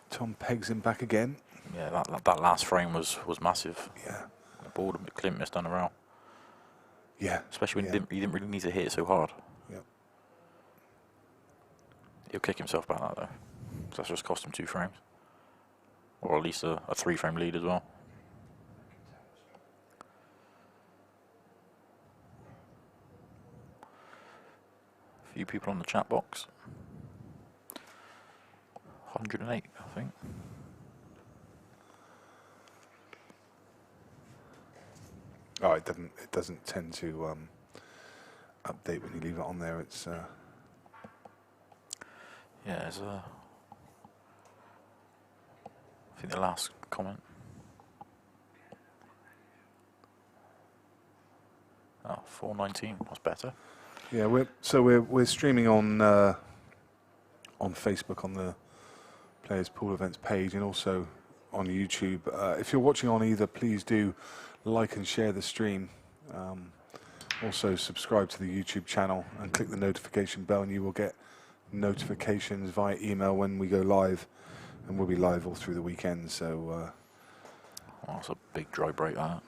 Tom pegs him back again. Yeah, that last frame was massive. Yeah. The ball that Clint missed on the rail. Yeah. Especially when he didn't really need to hit it so hard. Yeah. He'll kick himself about that though. So that's just cost him 2 frames. Or at least a 3-frame lead as well. A few people on the chat box. 108, I think. Oh, it doesn't tend to update when you leave it on there. It's yeah, there's a. I think the last comment. Oh, 419. That's better. yeah. We're streaming on Facebook on the Players Pool Events page, and also on YouTube. If you're watching on either, please do like and share the stream. Also subscribe to the YouTube channel and click the notification bell, and you will get notifications via email when we go live, and we'll be live all through the weekend. So Oh, that's a big dry break, that.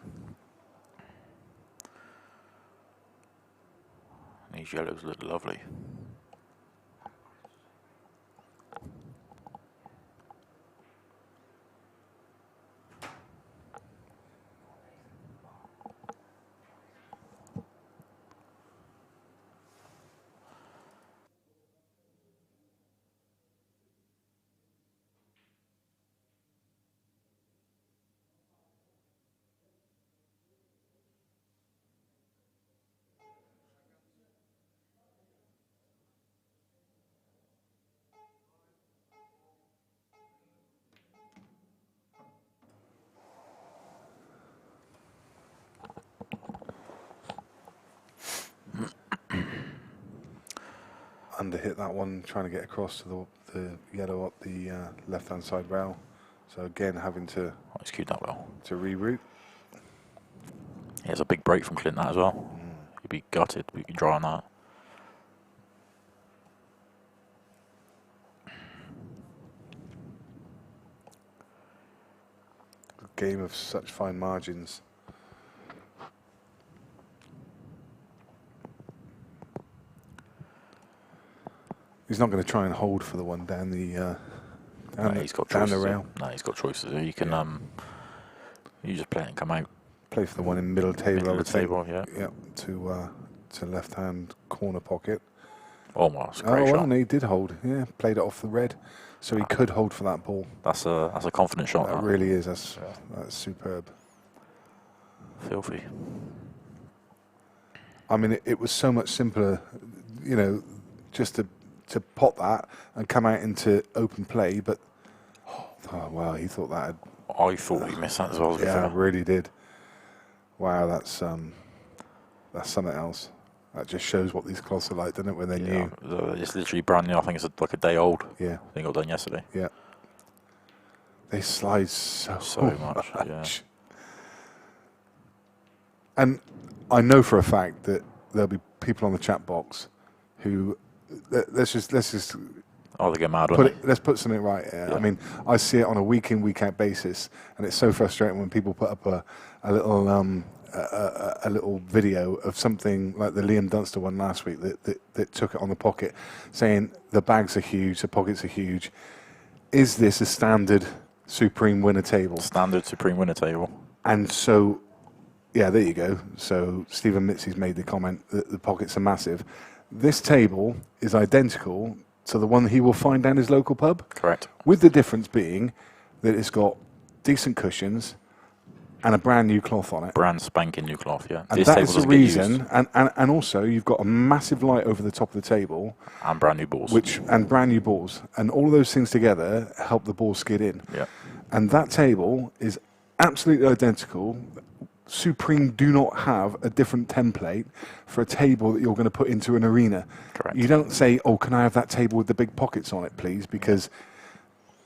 These yellows look lovely. underhit that one, trying to get across to the yellow up the left-hand side rail. So again, having to He's cued that well. reroute. He has a big break from Clint that as well. He'd be gutted, but you can draw on that. A game of such fine margins. He's not going to try and hold for the one down the He's got down choices. the rail. No, he's got choices. You can you just play it and come out. Play for the one in middle table, I would think. Yeah. Yeah, to left-hand corner pocket. Oh, well, that's a great shot. Well, no, he did hold. Yeah, played it off the red, so he could hold for that ball. That's a confident shot. That really is. That's superb. Filthy. I mean, it was so much simpler, you know, just to pot that and come out into open play. But oh wow, he thought that. I thought he missed that as well. Yeah, I really did. Wow, that's something else. That just shows what these cloths are like, doesn't it? When they're new. It's literally brand new. I think it's like a day old. Yeah. I think it got done yesterday. Yeah. They slide so much. Yeah. And I know for a fact that there'll be people on the chat box who let's just Oh, they get mad when let's put something right here. Yeah. I mean, I see it on a week in, week out basis, and it's so frustrating when people put up a little video of something like the Liam Dunster one last week that took it on the pocket, saying the bags are huge, the pockets are huge. Is this a standard Supreme winner table? Standard Supreme winner table. And so, yeah, there you go. So Stephen Mitzi's made the comment that the pockets are massive. This table is identical to the one he will find down his local pub. Correct. With the difference being that it's got decent cushions, and a brand new cloth on it. Brand spanking new cloth, yeah. And This that table is the doesn't get used. reason, and also you've got a massive light over the top of the table, And brand new balls. and brand new balls, and all of those things together help the ball skid in. Yeah. And that table is absolutely identical. Supreme do not have a different template for a table that you're going to put into an arena. Correct. You don't say, "Oh, can I have that table with the big pockets on it, please?" Because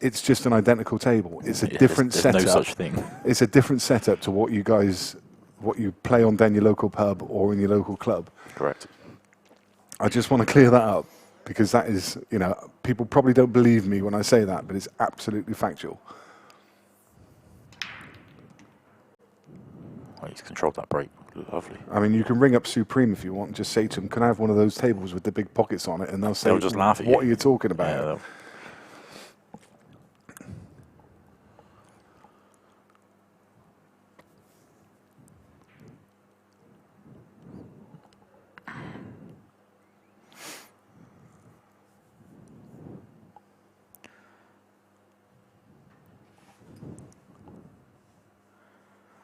it's just an identical table. It's a different there's setup. no such thing. It's a different setup to what you play on down your local pub or in your local club. Correct. I just want to clear that up because that is, people probably don't believe me when I say that, but it's absolutely factual. Oh, he's controlled that break. Lovely. I mean, you can ring up Supreme if you want and just say to them, "Can I have one of those tables with the big pockets on it?" And they'll say, They'll just laugh at you. "What are you talking about?" Yeah,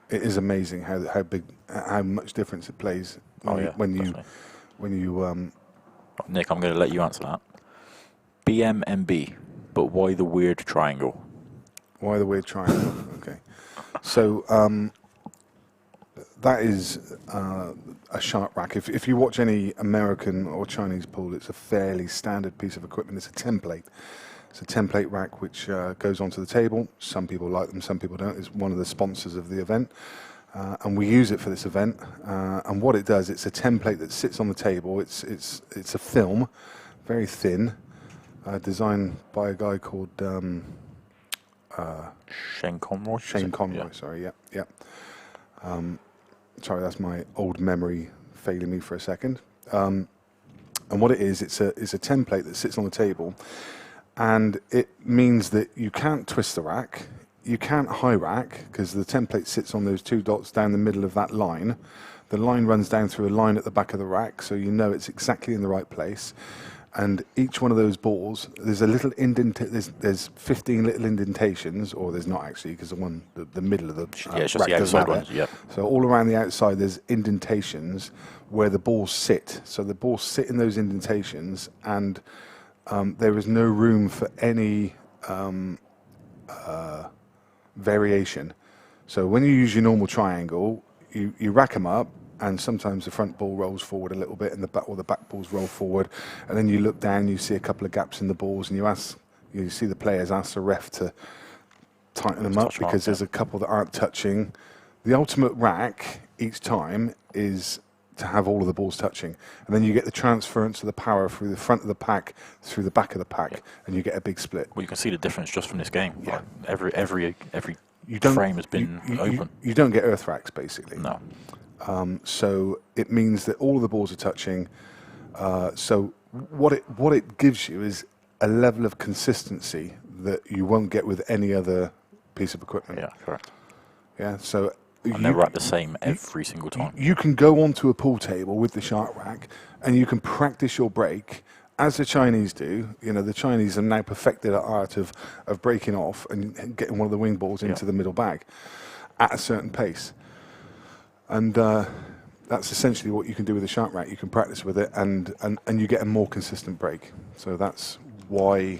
It is amazing how much difference it plays when you Nick, I'm going to let you answer that. BMMB, but why the weird triangle? Why the weird triangle? Okay, so that is a shark rack. If you watch any American or Chinese pool, it's a fairly standard piece of equipment. It's a template. It's a template rack which goes onto the table. Some people like them, some people don't. It's one of the sponsors of the event, and we use it for this event. And what it does, it's a template that sits on the table. It's a film, very thin, designed by a guy called Shane Conroy? Shane Conroy. Yeah. Sorry, yeah. Sorry, that's my old memory failing me for a second. And what it is, it's a template that sits on the table. And it means that you can't twist the rack, you can't high rack, because the template sits on those two dots down the middle of that line. The line runs down through a line at the back of the rack, so you know it's exactly in the right place. And each one of those balls, there's a little there's 15 little indentations, or there's not actually, because the middle of the it's just rack the doesn't outside have ones, it. yep. So all around the outside, there's indentations where the balls sit. So the balls sit in those indentations, and there is no room for any variation. So when you use your normal triangle, you rack them up, and sometimes the front ball rolls forward a little bit, and the back balls roll forward, and then you look down, you see a couple of gaps in the balls, and you see the players ask the ref to tighten them up because there's a couple that aren't touching. The ultimate rack each time is to have all of the balls touching, and then you get the transference of the power through the front of the pack, through the back of the pack, and you get a big split. Well, you can see the difference just from this game. Yeah. Like every frame has been open. You don't get earth racks, basically. No. So it means that all of the balls are touching. So what it gives you is a level of consistency that you won't get with any other piece of equipment. Yeah, correct. Yeah. So And they're right the same every single time. You can go onto a pool table with the shark rack, and you can practice your break, as the Chinese do. The Chinese have now perfected the art of breaking off and getting one of the wing balls into the middle bag at a certain pace. And that's essentially what you can do with the shark rack. You can practice with it, and you get a more consistent break. So that's why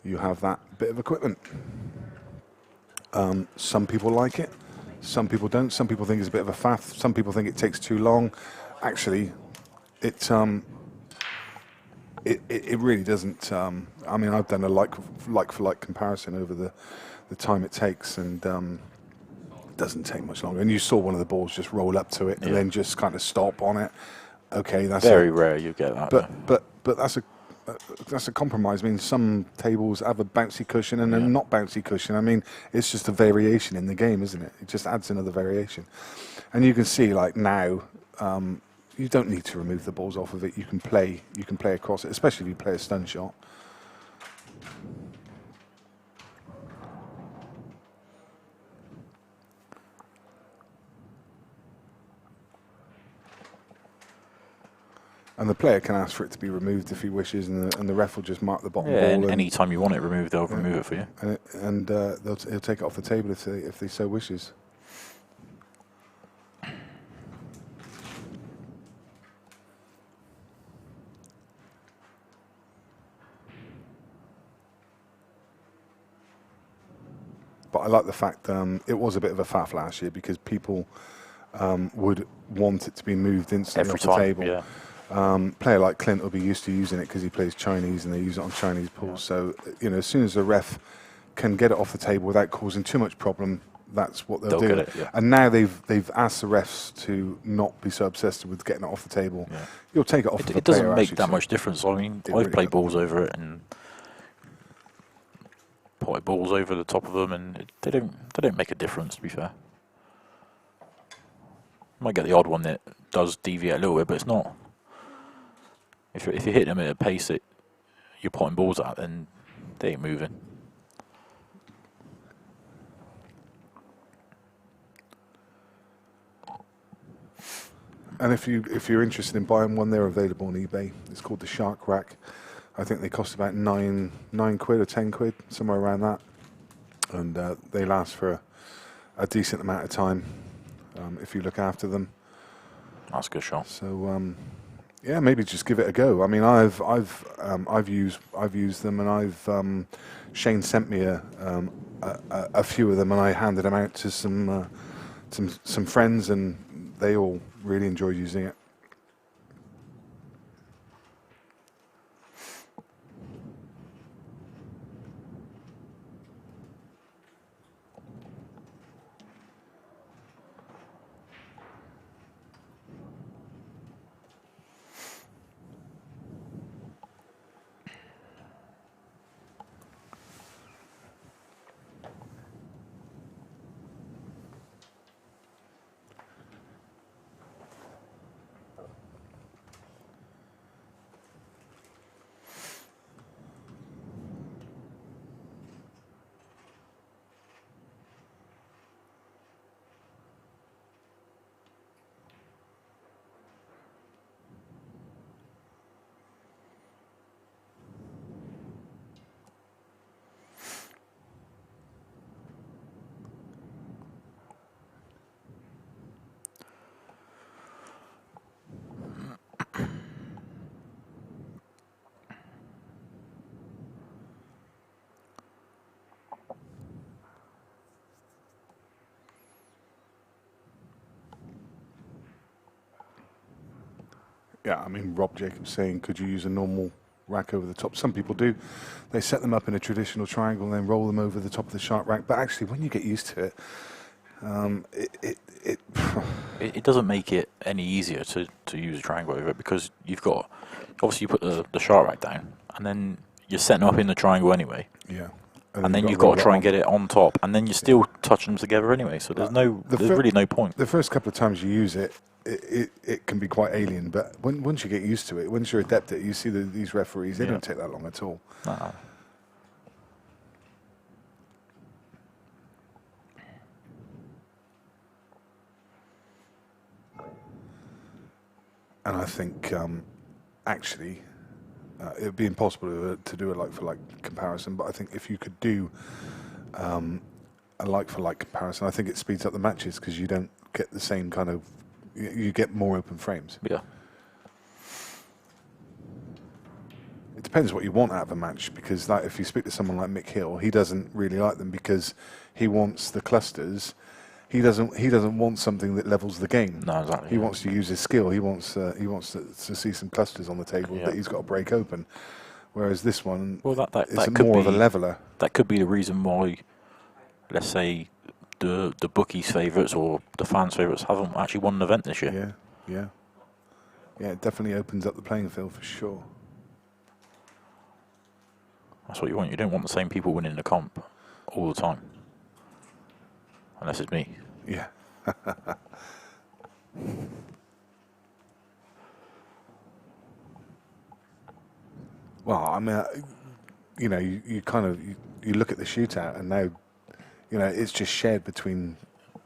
you have that bit of equipment. Some people like it. Some people don't. Some people think it's a bit of a faff. Some people think it takes too long. Actually, it really doesn't. I mean, I've done a like for like comparison over the time it takes, and it doesn't take much longer. And you saw one of the balls just roll up to it and then just kind of stop on it. Okay, that's very rare you get that. But that's a compromise. I mean, some tables have a bouncy cushion and a not bouncy cushion. I mean, it's just a variation in the game, isn't it? It just adds another variation. And you can see, like now, you don't need to remove the balls off of it. You can play across it, especially if you play a stun shot. And the player can ask for it to be removed if he wishes, and the ref will just mark the bottom ball. And any time you want it removed, they'll remove it for you. And he'll take it off the table if they so wishes. but I like the fact it was a bit of a faff last year because people would want it to be moved instantly Every off the time, table. yeah. Player like Clint will be used to using it because he plays Chinese and they use it on Chinese pools. So, as soon as the ref can get it off the table without causing too much problem, that's what they'll do. Get it, yeah. And now they've asked the refs to not be so obsessed with getting it off the table. Yeah. You'll take it off. It doesn't make that much difference. I mean, I've really played balls over it and potted balls over the top of them, and they don't make a difference. To be fair, might get the odd one that does deviate a little bit, but it's not. If you hit them at a pace that you're potting balls at, then they ain't moving. And if you're interested in buying one, they're available on eBay. It's called the Shark Rack. I think they cost about £9 or £10, somewhere around that, and they last for a decent amount of time if you look after them. That's a good shot. So yeah, maybe just give it a go. I mean, I've used them, and Shane sent me a few of them, and I handed them out to some friends, and they all really enjoyed using it. Yeah, I mean, Rob Jacobs saying, could you use a normal rack over the top? Some people do. They set them up in a traditional triangle and then roll them over the top of the shark rack. But actually, when you get used to it, It doesn't make it any easier to use a triangle over it, because you've got, obviously you put the shark rack down and then you're setting up in the triangle anyway. Yeah. And then you've got to try and get it on top, and then you're still touching them together anyway. So there's really no point. The first couple of times you use it, it can be quite alien. But once you get used to it, once you're adept at it, you see these referees, they don't take that long at all. And I think actually it would be impossible to do a like-for-like comparison. But I think if you could do a like-for-like comparison, I think it speeds up the matches because you don't get the same kind of, you get more open frames. Yeah. It depends what you want out of a match, because like if you speak to someone like Mick Hill, he doesn't really like them because he wants the clusters. He doesn't want something that levels the game. No, exactly. He wants to use his skill. He wants to see some clusters on the table that he's got to break open. Whereas this one, that is could more be of a leveler. That could be the reason why, let's say, the bookies' favourites or the fans' favourites haven't actually won an event this year. Yeah. It definitely opens up the playing field for sure. That's what you want. You don't want the same people winning the comp all the time. Unless it's me. Yeah. Well, I mean, you kind of you look at the shootout, and now, it's just shared between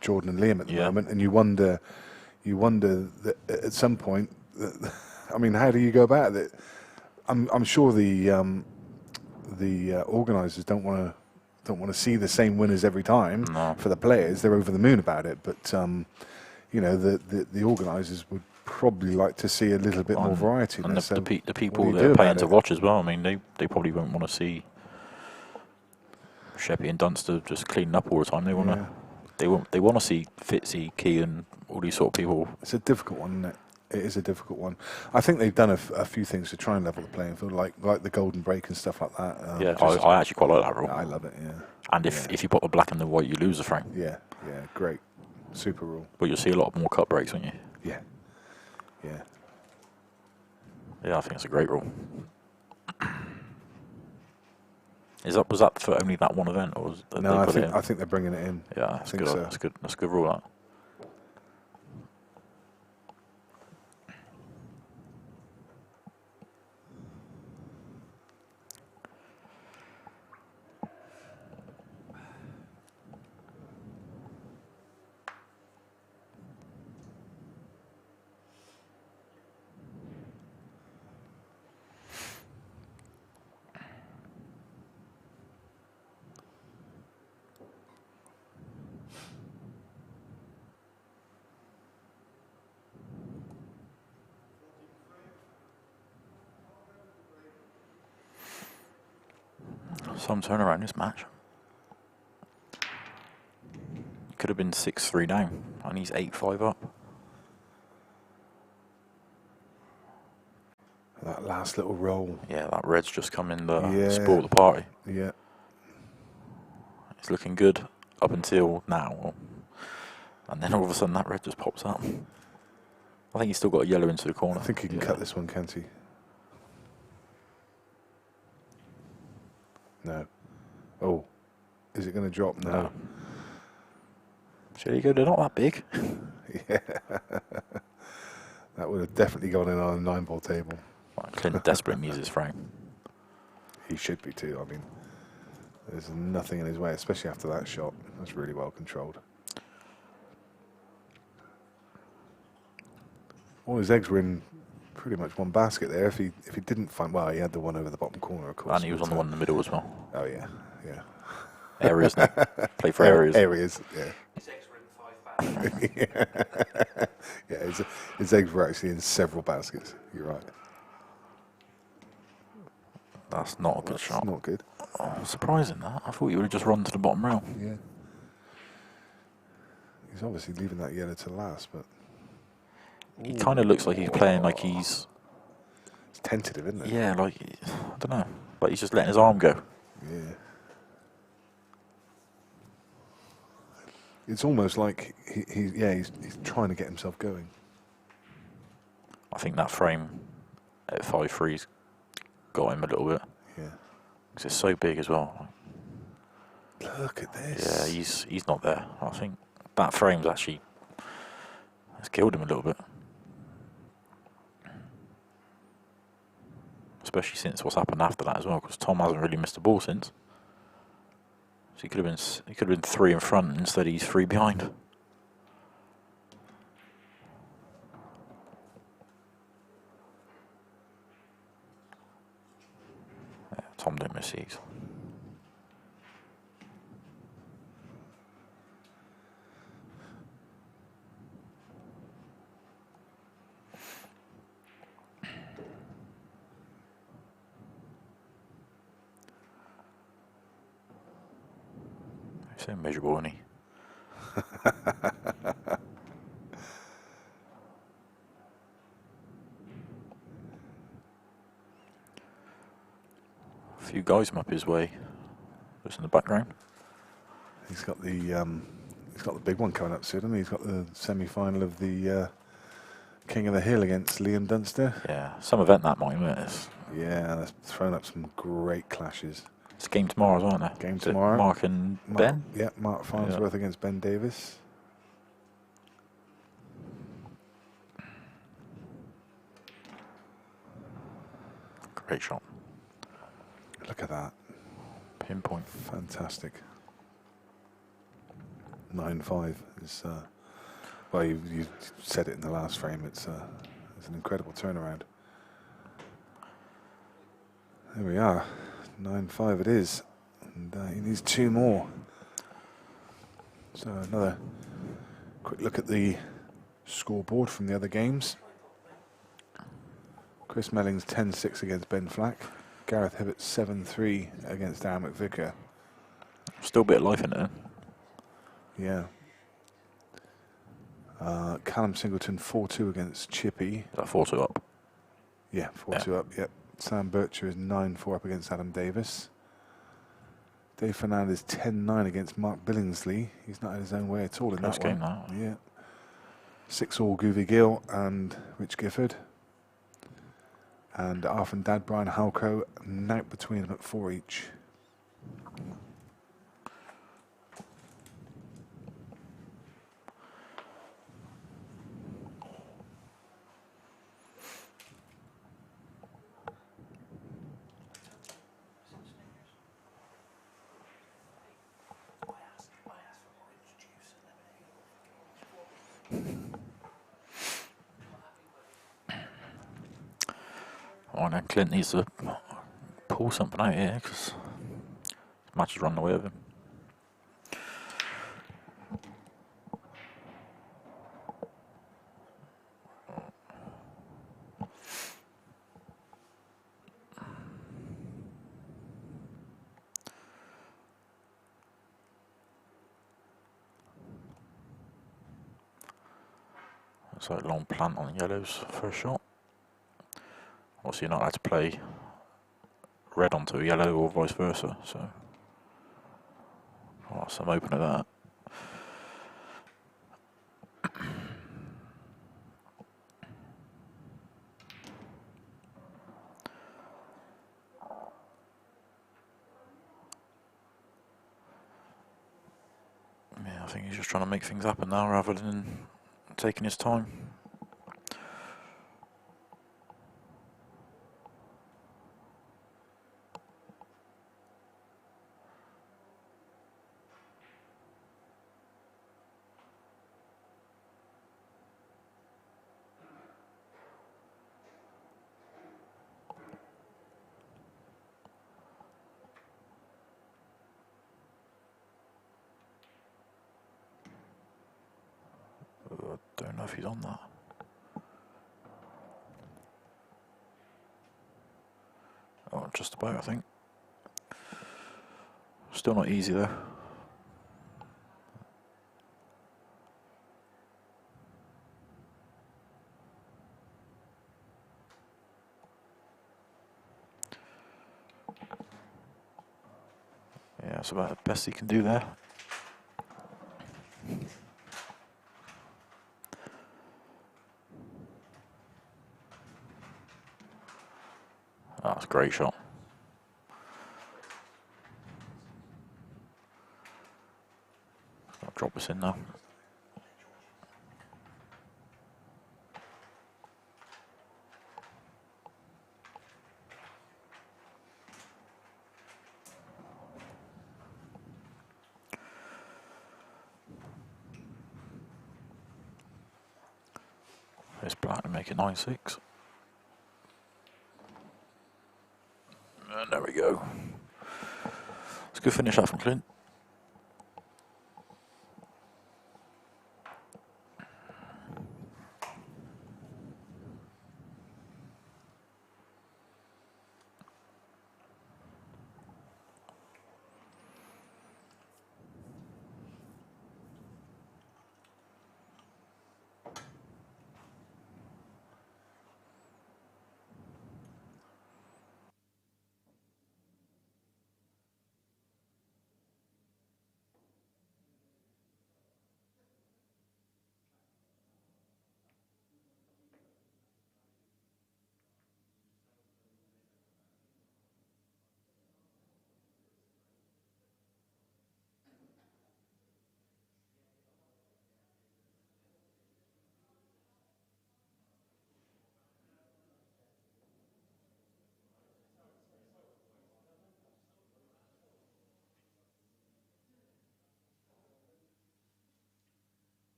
Jordan and Liam at the moment, and you wonder that at some point, I mean, how do you go about it? I'm sure the organisers don't want to see the same winners every time. No. For the players. They're over the moon about it, but the organisers would probably like to see a little bit more variety. And so the people that are paying to watch as well. I mean, they probably won't want to see Sheppy and Dunster just cleaning up all the time. They want to. Yeah. They want to see Fitzy, Kean, all these sort of people. It's a difficult one, isn't it? It is a difficult one. I think they've done a few things to try and level the playing field, like the golden break and stuff like that. Yeah, I actually quite like that rule. I love it. Yeah. And if you put the black and the white, you lose the frame. Yeah, great, super rule. But you'll see a lot more cut breaks, won't you? Yeah. Yeah, I think it's a great rule. Was that for only that one event, or no? I think they're bringing it in. Yeah, that's good. So. That's good. That's a good rule. That. Some turnaround this match. Could have been 6-3 down, and he's 8-5 up. That last little roll. Yeah, that red's just come in the spoil the party. Yeah. It's looking good up until now. And then all of a sudden that red just pops up. I think he's still got a yellow into the corner. I think he can cut this one, can't he? No. Oh. Is it going to drop? No. There you go, they're not that big. Yeah. That would have definitely gone in on a 9-ball table. Well, Clint desperately needs his frame. He should be too. I mean, there's nothing in his way, especially after that shot. That's really well controlled. All his eggs were in pretty much one basket there. If he didn't find, well, he had the one over the bottom corner, of course. And he was on the one in the middle as well. Oh yeah. Areas. Play for areas. Areas. Yeah. His eggs were in 5 baskets. Yeah. His eggs were actually in several baskets. You're right. That's not a good shot. Not good. Oh, surprising that. I thought you would have just run to the bottom rail. Yeah. He's obviously leaving that yellow to last, but he kind of looks like he's playing like he's. It's tentative, isn't it? Yeah, like I don't know, like he's just letting his arm go. Yeah. It's almost like he's trying to get himself going. I think that frame at 5-3's got him a little bit. Yeah. Because it's so big as well. Look at this. Yeah, he's not there. I think that frame's actually has killed him a little bit. Especially since what's happened after that as well, because Tom hasn't really missed a ball since. So he could have been 3 in front, and instead he's 3 behind. Yeah, Tom don't miss these. So miserable, isn't he? A few guys come up his way, just in the background. He's got the big one coming up soon, hasn't he? He's got the semi-final of the King of the Hill against Liam Dunster. Yeah, some event that might, isn't it? Yeah, that's thrown up some great clashes. It's a game tomorrow, isn't it? Game tomorrow. Mark and Ben? Yeah, Mark Farnsworth against Ben Davis. Great shot. Look at that. Pinpoint. Fantastic. 9-5 is, well, you said it in the last frame. It's an incredible turnaround. There we are. 9-5 it is, and he needs 2 more. So another quick look at the scoreboard from the other games. Chris Mellings 10-6 against Ben Flack. Gareth Hibbett 7-3 against Darren McVicker. Still a bit of life in it then. Yeah. Callum Singleton 4-2 against Chippy. Is that 4-2 up? Yeah, 4-2 up, yep. Sam Bircher is 9-4 up against Adam Davis. Dave Fernandez 10-9 against Mark Billingsley. He's not in his own way at all in Close that game one. now. Yeah. 6-all Goovy Gill and Rich Gifford. And Arf and Dad Brian Halco, out between them at 4 each. Oh, now Clint needs to pull something out here because the match is running away with him. It's like long plant on the yellows for a shot. Obviously, you're not allowed to play red onto a yellow or vice versa, so some open at that. Yeah, I think he's just trying to make things happen now rather than taking his time. I don't know if he's on that. Oh, just about, I think. Still not easy though. Yeah, that's about the best he can do there. That's a great shot. I'll drop this in now. There's black to make it 9-6. And there we go. It's a good finish out from Clint.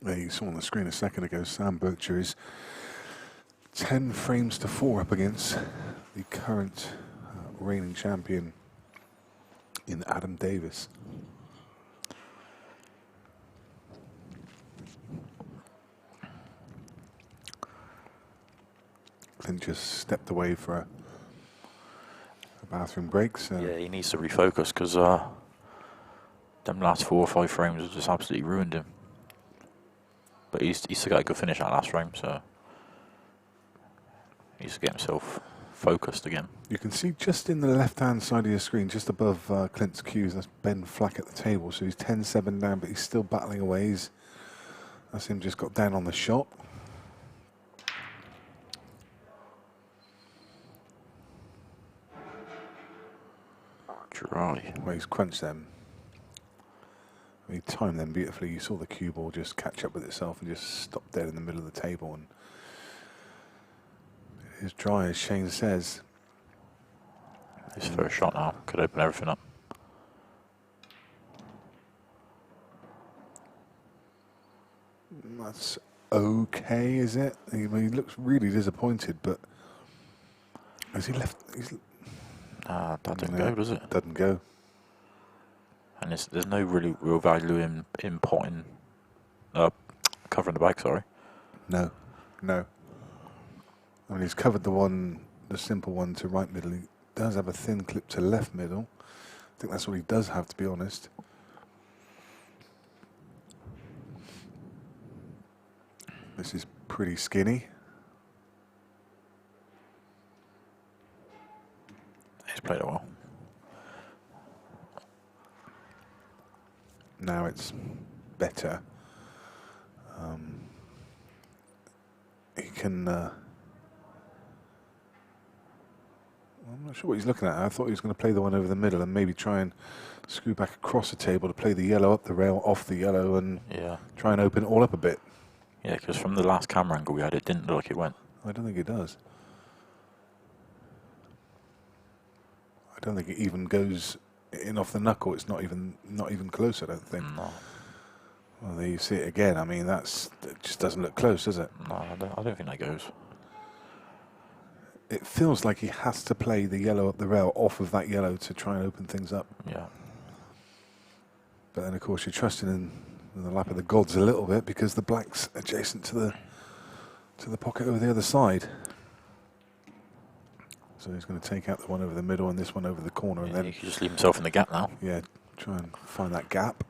There you saw on the screen a second ago, Sam Bircher is 10 frames to 4 up against the current reigning champion in Adam Davis. Clint just stepped away for a bathroom break. So Yeah, he needs to refocus because them last 4 or 5 frames have just absolutely ruined him. But he's still got a good finish that last frame, so he needs to get himself focused again. you can see just in the left-hand side of your screen, just above Clint's cues, that's Ben Flack at the table. So he's 10-7 down, but he's still battling away. That's him just got down on the shot. Dry. Well, he's crunched them. He timed them beautifully. You saw the cue ball just catch up with itself and just stop dead in the middle of the table. And it is dry, as Shane says. His first shot now could open everything up. That's okay, is it? He looks really disappointed, but has he left? That didn't go, does it? Doesn't go. And there's no really real value in potting, covering the bag. Sorry. No. I mean, he's covered the simple one to right middle. He does have a thin clip to left middle. I think that's what he does have, to be honest. This is pretty skinny. He's played it well. Now it's better. He can... I'm not sure what he's looking at. I thought he was going to play the one over the middle and maybe try and screw back across the table to play the yellow up the rail, off the yellow, and try and open it all up a bit. Yeah, because from the last camera angle we had, it didn't look like it went. I don't think it does. I don't think it even goes in off the knuckle. It's not even close, I don't think. No. Well, there you see it again. I mean, it just doesn't look close, does it? No, I don't think that goes. It feels like he has to play the yellow up the rail off of that yellow to try and open things up. Yeah. But then, of course, you're trusting in the lap of the gods a little bit because the black's adjacent to the pocket over the other side. So he's going to take out the one over the middle and this one over the corner, and then he can just leave himself in the gap now. Yeah, try and find that gap.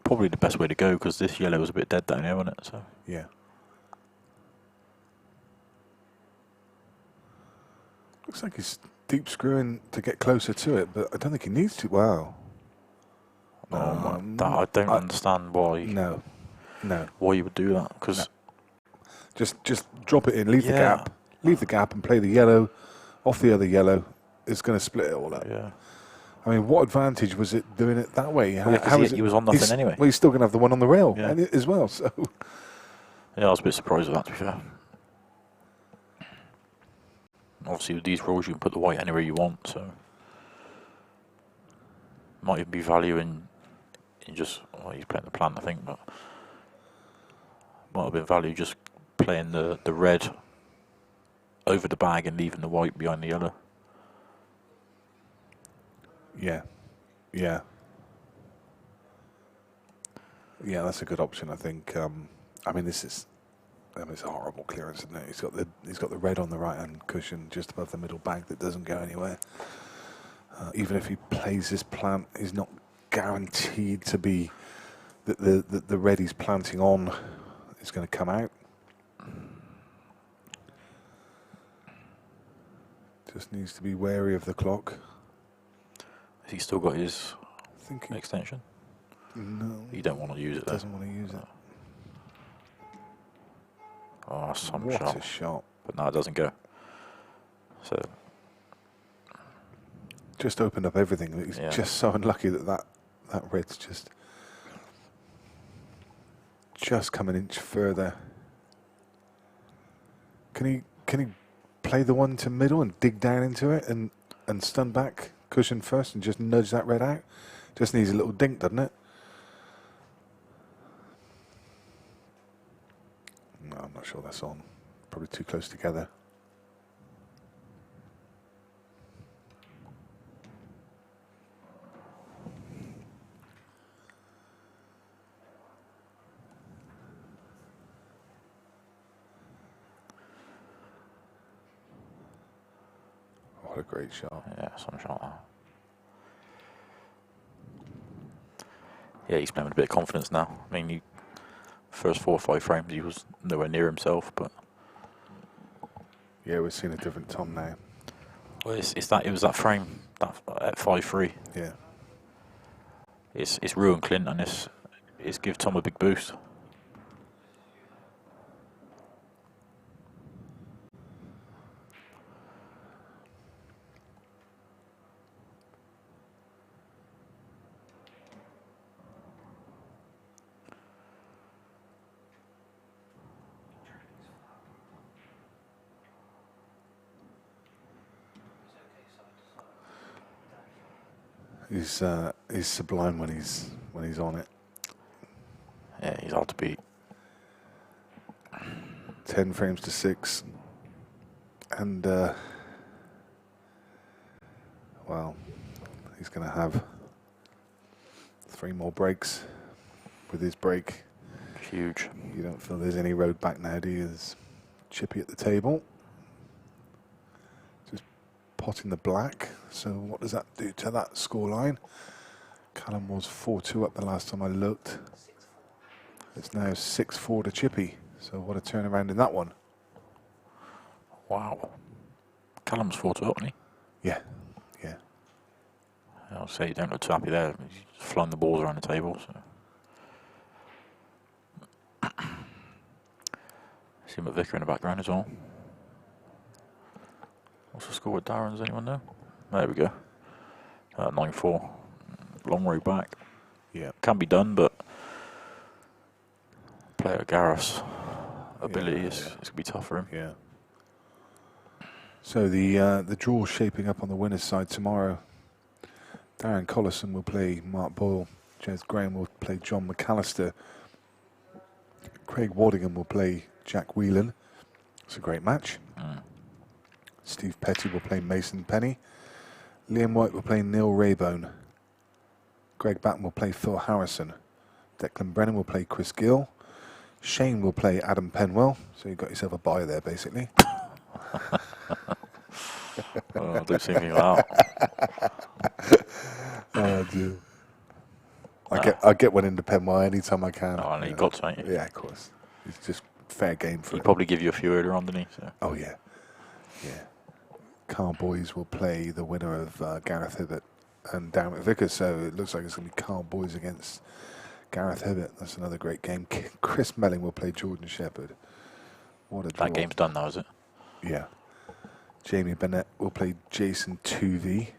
Probably the best way to go because this yellow was a bit dead down here, wasn't it? So yeah. Looks like he's deep screwing to get closer to it, but I don't think he needs to. Wow. I don't understand why. No. Why you would do that? Because just drop it in, leave the gap, and play the yellow off the other yellow. It's going to split it all up. Yeah. I mean, what advantage was it doing it that way? Well, he was on nothing anyway. Well, he's still going to have the one on the rail as well. So. Yeah, I was a bit surprised with that, to be fair. Obviously, with these rules, you can put the white anywhere you want, so might even be value in just he's playing the plan, I think, but might have been value just playing the red over the bag and leaving the white behind the yellow. Yeah, that's a good option, I think. I mean, it's a horrible clearance, isn't it? He's got the red on the right hand cushion just above the middle bag that doesn't go anywhere. Even if he plays this plant, he's not guaranteed to be that the red he's planting on is going to come out. Just needs to be wary of the clock. Has he still got his Thinking. extension? No. You don't want to use it, though. Doesn't want to use it. Oh, some what shot. a shot. But no, it doesn't go. So just opened up everything. He's just so unlucky that red's just come an inch further. Can he play the one to middle and dig down into it and stun back, cushion first, and just nudge that red out? Just needs a little dink, doesn't it? No, I'm not sure that's on. Probably too close together. What a great shot. Yeah, some shot that. Yeah, he's playing with a bit of confidence now. I mean, first 4 or 5 frames, he was nowhere near himself, but Yeah, we're seeing a different Tom now. well, it was that frame that at 5-3. Yeah. It's ruined Clint, and it's give Tom a big boost. He's sublime when he's on it. Yeah, he's hard to beat. 10 frames to 6, and well, he's going to have 3 more breaks with his break. Huge. You don't feel there's any road back now, do you? There's Chippy at the table. Just potting the black. So what does that do to that scoreline? Callum was 4-2 up the last time I looked. It's now 6-4 to Chippy. So what a turnaround in that one. Wow. Callum's 4-2 up, isn't he? Yeah, yeah. I'll say you don't look too happy there. He's flung the balls around the table. So. See McVicker in the background as well. What's the score with Darren? Does anyone know? There we go. 9-4. Long way back. Yeah. Can be done, but player Gareth's ability is going to be tough for him. Yeah. So the draw shaping up on the winner's side tomorrow. Darren Collison will play Mark Boyle. Jez Graham will play John McAllister. Craig Waddingham will play Jack Whelan. It's a great match. Steve Petty will play Mason Penny. Liam White will play Neil Raybone. Greg Batten will play Phil Harrison. Declan Brennan will play Chris Gill. Shane will play Adam Penwell. So you've got yourself a buy there, basically. Oh, don't see anything like that. Oh, dear. I get one into Penwell anytime I can. Oh, and you got to, ain't you? Yeah, of course. It's just fair game for He'd him. probably give you a few earlier on, didn't he? So. Oh, yeah. Yeah. Carl Boys will play the winner of Gareth Hibbert and Darren McVicker. So it looks like it's going to be Carl Boys against Gareth Hibbert. That's another great game. Chris Melling will play Jordan Shepherd. What a draw. That game's done now, is it? Yeah. Jamie Bennett will play Jason Tuvey.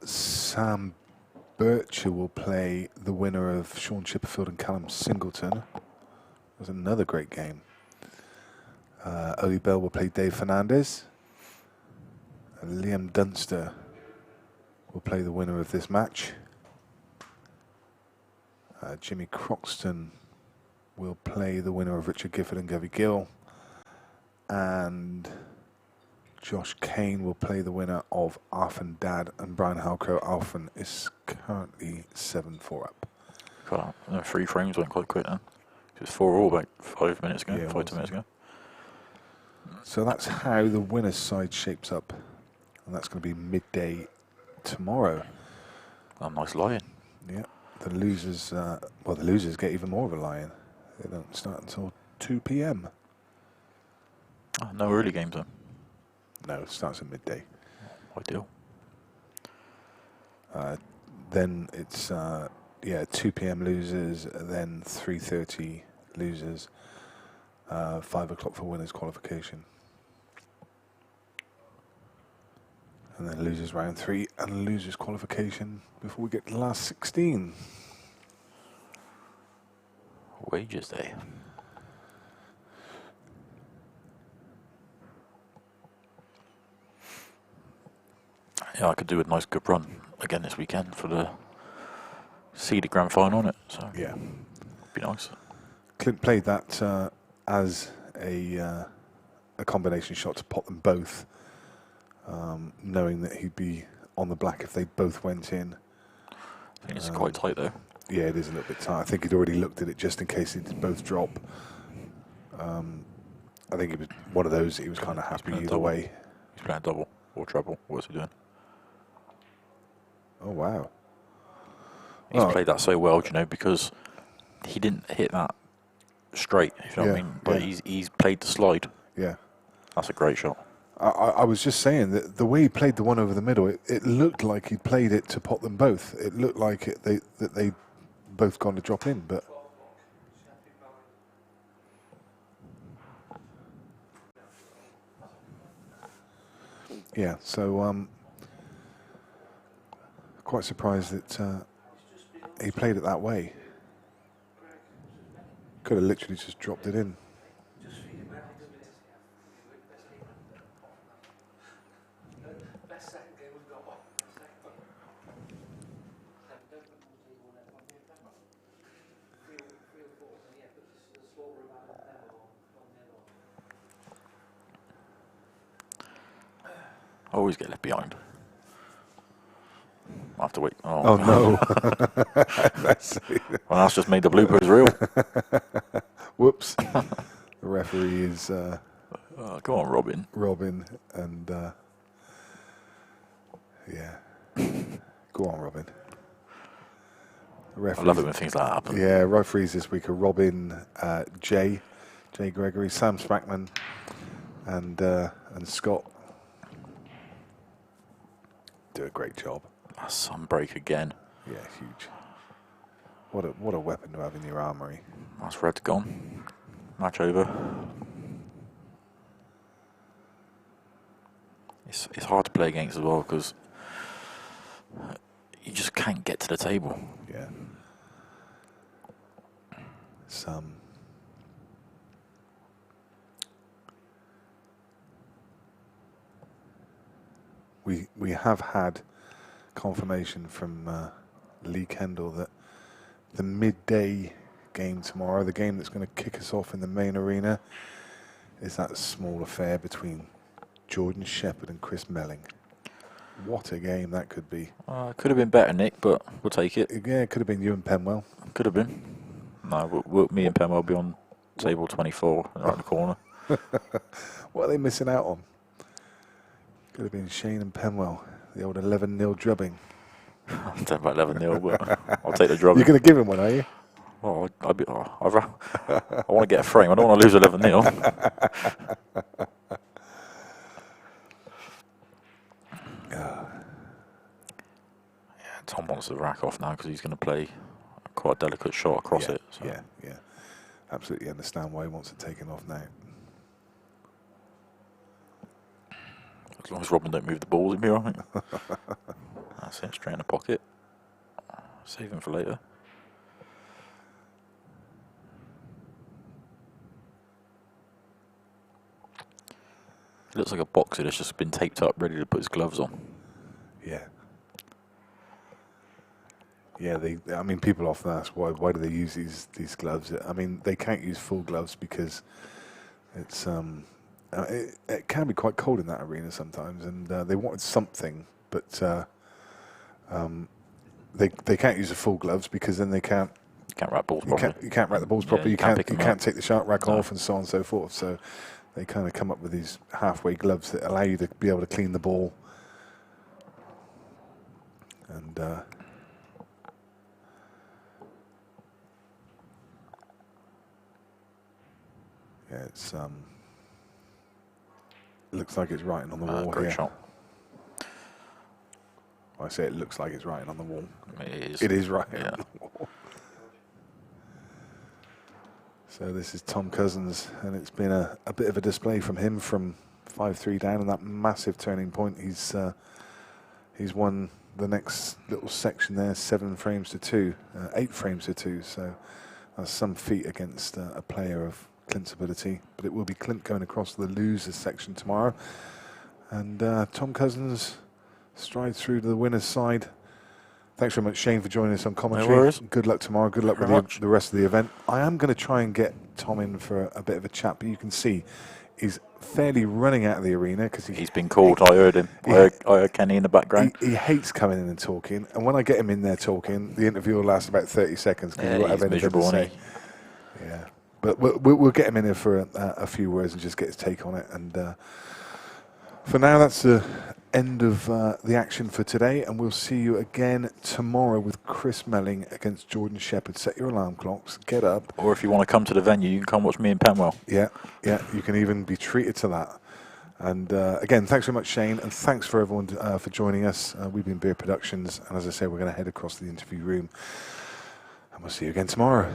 Sam Bircher will play the winner of Sean Chipperfield and Callum Singleton. That was another great game. Oli Bell will play Dave Fernandez. And Liam Dunster will play the winner of this match. Jimmy Croxton will play the winner of Richard Gifford and Govey Gill. And Josh Kane will play the winner of Arfan Dad and Brian Halcrow. Arfan is currently 7-4 up. God, 3 frames went quite quick then. It was 4-all about 5 minutes ago, Yeah, 5 minutes ago. So that's how the winner's side shapes up. And that's going to be midday tomorrow. A nice lie-in. Yeah. The losers, the losers get even more of a lie-in. They don't start until 2 p.m. Oh, no early games then. No, it starts at midday. Ideal. Then it's 2 p.m. losers, then 3:30 losers, 5 o'clock for winners qualification, and then losers round 3 and losers qualification before we get to the last 16. Wages day. Yeah, I could do a nice good run again this weekend for the seeded grand final on it. So Yeah. be nice. Clint played that as a combination shot to pot them both, knowing that he'd be on the black if they both went in. I think it's quite tight though. Yeah, it is a little bit tight. I think he'd already looked at it just in case it did both drop. I think it was one of those. He was kind of happy gonna either double. way. He's playing double or treble. What's he doing? Oh, wow. He's Oh. played that so well, do you know, because he didn't hit that straight, if you know what I mean. But he's played the slide. Yeah. That's a great shot. I was just saying that the way he played the one over the middle, it looked like he played it to pot them both. It looked like they both gone to drop in, but yeah. So quite surprised that he played it that way. Could have literally just dropped it in. I always get left behind. I have to wait. Oh no! Well, that's just made the bloopers real. Whoops! The referee is Go on, Robin. Robin, and yeah, go on, Robin. I love it when things like that happen. Yeah, referees this week are Robin, Jay Gregory, Sam Spackman, and Scott. Do a great job. That's some break again. Yeah, huge. What a weapon to have in your armory. That's red gone. Match over. It's hard to play against as well because you just can't get to the table. Yeah. We have had confirmation from Lee Kendall that the midday game tomorrow, the game that's going to kick us off in the main arena, is that small affair between Jordan Shepherd and Chris Melling. What a game that could be. Could have been better, Nick, but we'll take it. Yeah, it could have been you and Penwell. Could have been. No, me and Penwell will be on table 24 right in the corner. What are they missing out on? Could have been Shane and Penwell, the old 11-0 drubbing. I'm talking about 11-0, but I'll take the drubbing. You're going to give him one, are you? Oh, I want to get a frame. I don't want to lose 11-0. Tom wants the rack off now because he's going to play quite a delicate shot across it. So. Yeah. Absolutely understand why he wants it taken off now. As long as Robin don't move the ball, he'll be alright. That's it, straight in the pocket. Save him for later. It looks like a boxer that's just been taped up, ready to put his gloves on. Yeah. Yeah, I mean, people often ask why do they use these gloves? I mean, they can't use full gloves because it's it can be quite cold in that arena sometimes, and they wanted something, but they can't use the full gloves because then they can't. You can't wrap balls properly. You can't wrap the balls properly. Yeah, you can't take the shark rack off, and so on and so forth. So they kind of come up with these halfway gloves that allow you to be able to clean the ball. And yeah, it's looks like it's writing on the wall great here. shot. Well, I say it looks like it's writing on the wall. It is. It is writing Yeah. on the wall. So this is Tom Cousins, and it's been a bit of a display from him from 5-3 down, and that massive turning point. He's won the next little section there, 7 frames to 2, 8 frames to 2. So that's some feat against a player of Clint's ability. But it will be Clint going across the losers section tomorrow, and Tom Cousins strides through to the winner's side. Thanks very much, Shane, for joining us on commentary. No worries. Good luck tomorrow. Good luck with the rest of the event. I am going to try and get Tom in for a bit of a chat, but you can see he's fairly running out of the arena because He's been called. I heard him. I heard Kenny in the background. He hates coming in and talking, and when I get him in there talking, the interview will last about 30 seconds because he won't have anything to say. Yeah, but we'll get him in here for a few words and just get his take on it. And For now, that's the end of the action for today, and we'll see you again tomorrow with Chris Melling against Jordan Shepherd. Set your alarm clocks, get up. Or if you want to come to the venue, you can come watch me in Penwell. Yeah, you can even be treated to that. And again, thanks very much, Shane, and thanks for everyone for joining us. We've been Beer Productions, and as I say, we're going to head across to the interview room, and we'll see you again tomorrow.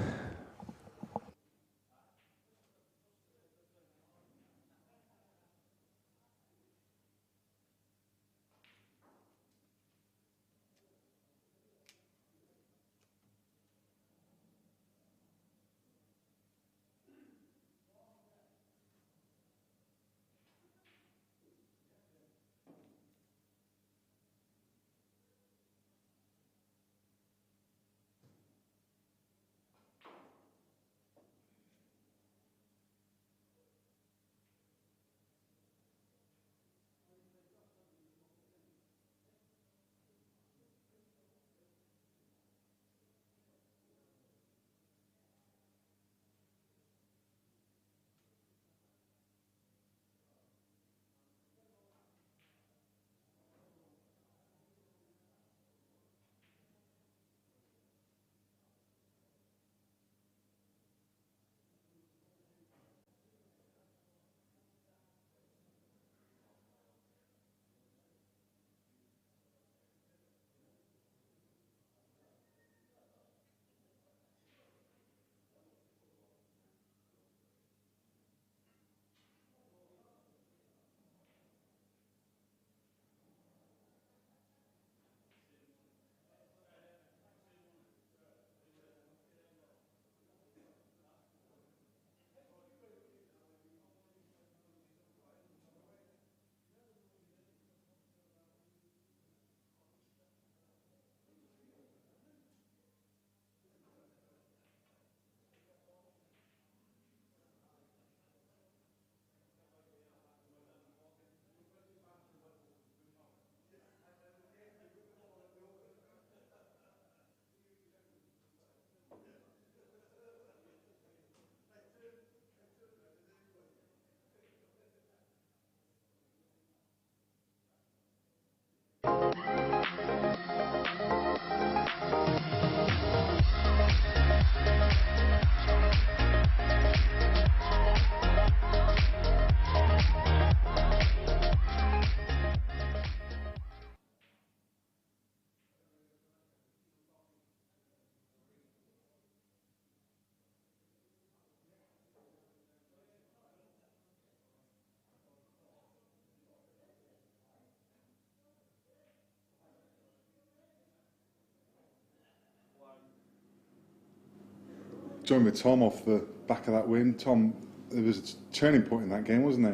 Joined with Tom off the back of that win. Tom, there was a turning point in that game, wasn't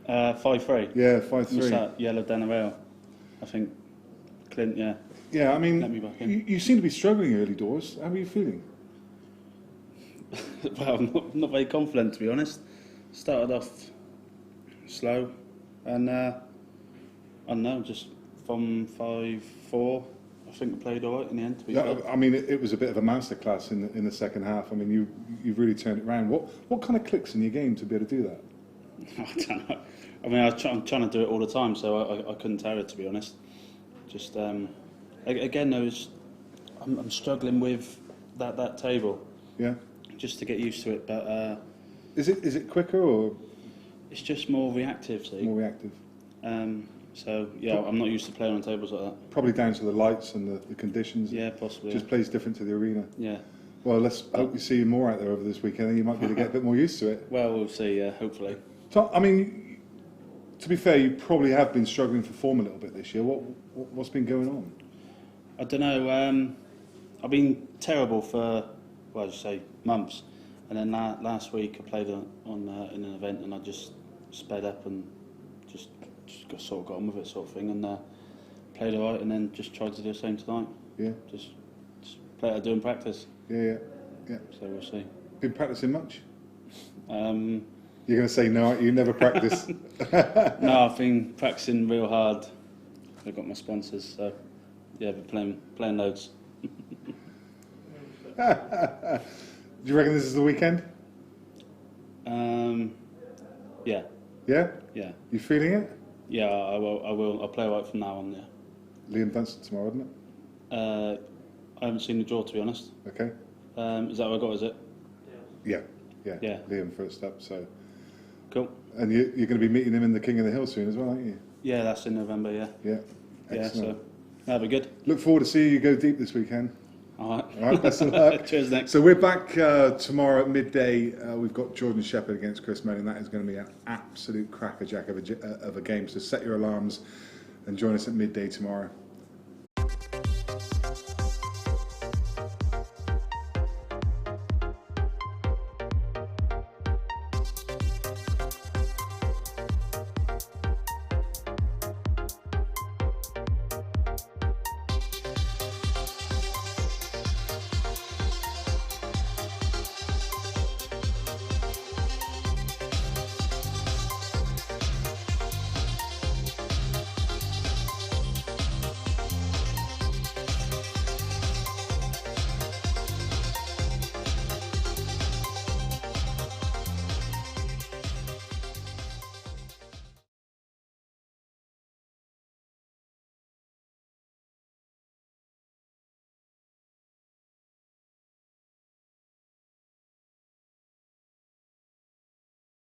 there? 5-3. Yeah, Was 5-3. that yellow down the rail? I think Clint, yeah. Yeah, I Let me mean, back in. you seem to be struggling early doors. How are you feeling? Well, not very confident, to be honest. Started off slow, and I don't know, just from 5-4, I think we played all right in the end, to be fair. I mean, it was a bit of a masterclass in the second half. I mean, you've really turned it around. What kind of clicks in your game to be able to do that? I don't know. I mean, I'm trying to do it all the time, so I couldn't tell it, to be honest. Just again, I'm struggling with that table. Yeah. Just to get used to it, but Is it quicker or it's just more reactive. See. more reactive? So yeah, I'm not used to playing on tables like that. Probably down to the lights and the conditions. Yeah, possibly. Just plays different to the arena. Yeah. Well, let's hope we see you more out there over this weekend, and you might be able to get a bit more used to it. Well, we'll see. Hopefully. Tom, I mean, to be fair, you probably have been struggling for form a little bit this year. What's been going on? I don't know. I've been terrible for, well, as you say, months, and then last week I played in an event, and I just sped up and just got on with it, sort of thing, and played all right, and then just tried to do the same tonight. Yeah. Just play I do in practice. Yeah. So we'll see. Been practicing much? Um, You're going to say no, you never practice. no, I've been practicing real hard. I've got my sponsors, so yeah, I've been playing loads. Do you reckon this is the weekend? Yeah. Yeah? Yeah. You feeling it? Yeah, I will. I'll play right from now on. Yeah. Liam Dunstone tomorrow, isn't it? I haven't seen the draw, to be honest. Okay. Is that what I got? Is it? Yeah. Yeah. Liam first up. So, Cool. and you're going to be meeting him in the King of the Hill soon as well, aren't you? Yeah, that's in November. Yeah. Yeah. Yeah. Excellent. So that'll be good. Look forward to seeing you go deep this weekend. All right. All right, best of luck. Cheers, Nick. So we're back tomorrow at midday. We've got Jordan Shepherd against Chris Manning. That is going to be an absolute crackerjack of a game. So set your alarms and join us at midday tomorrow.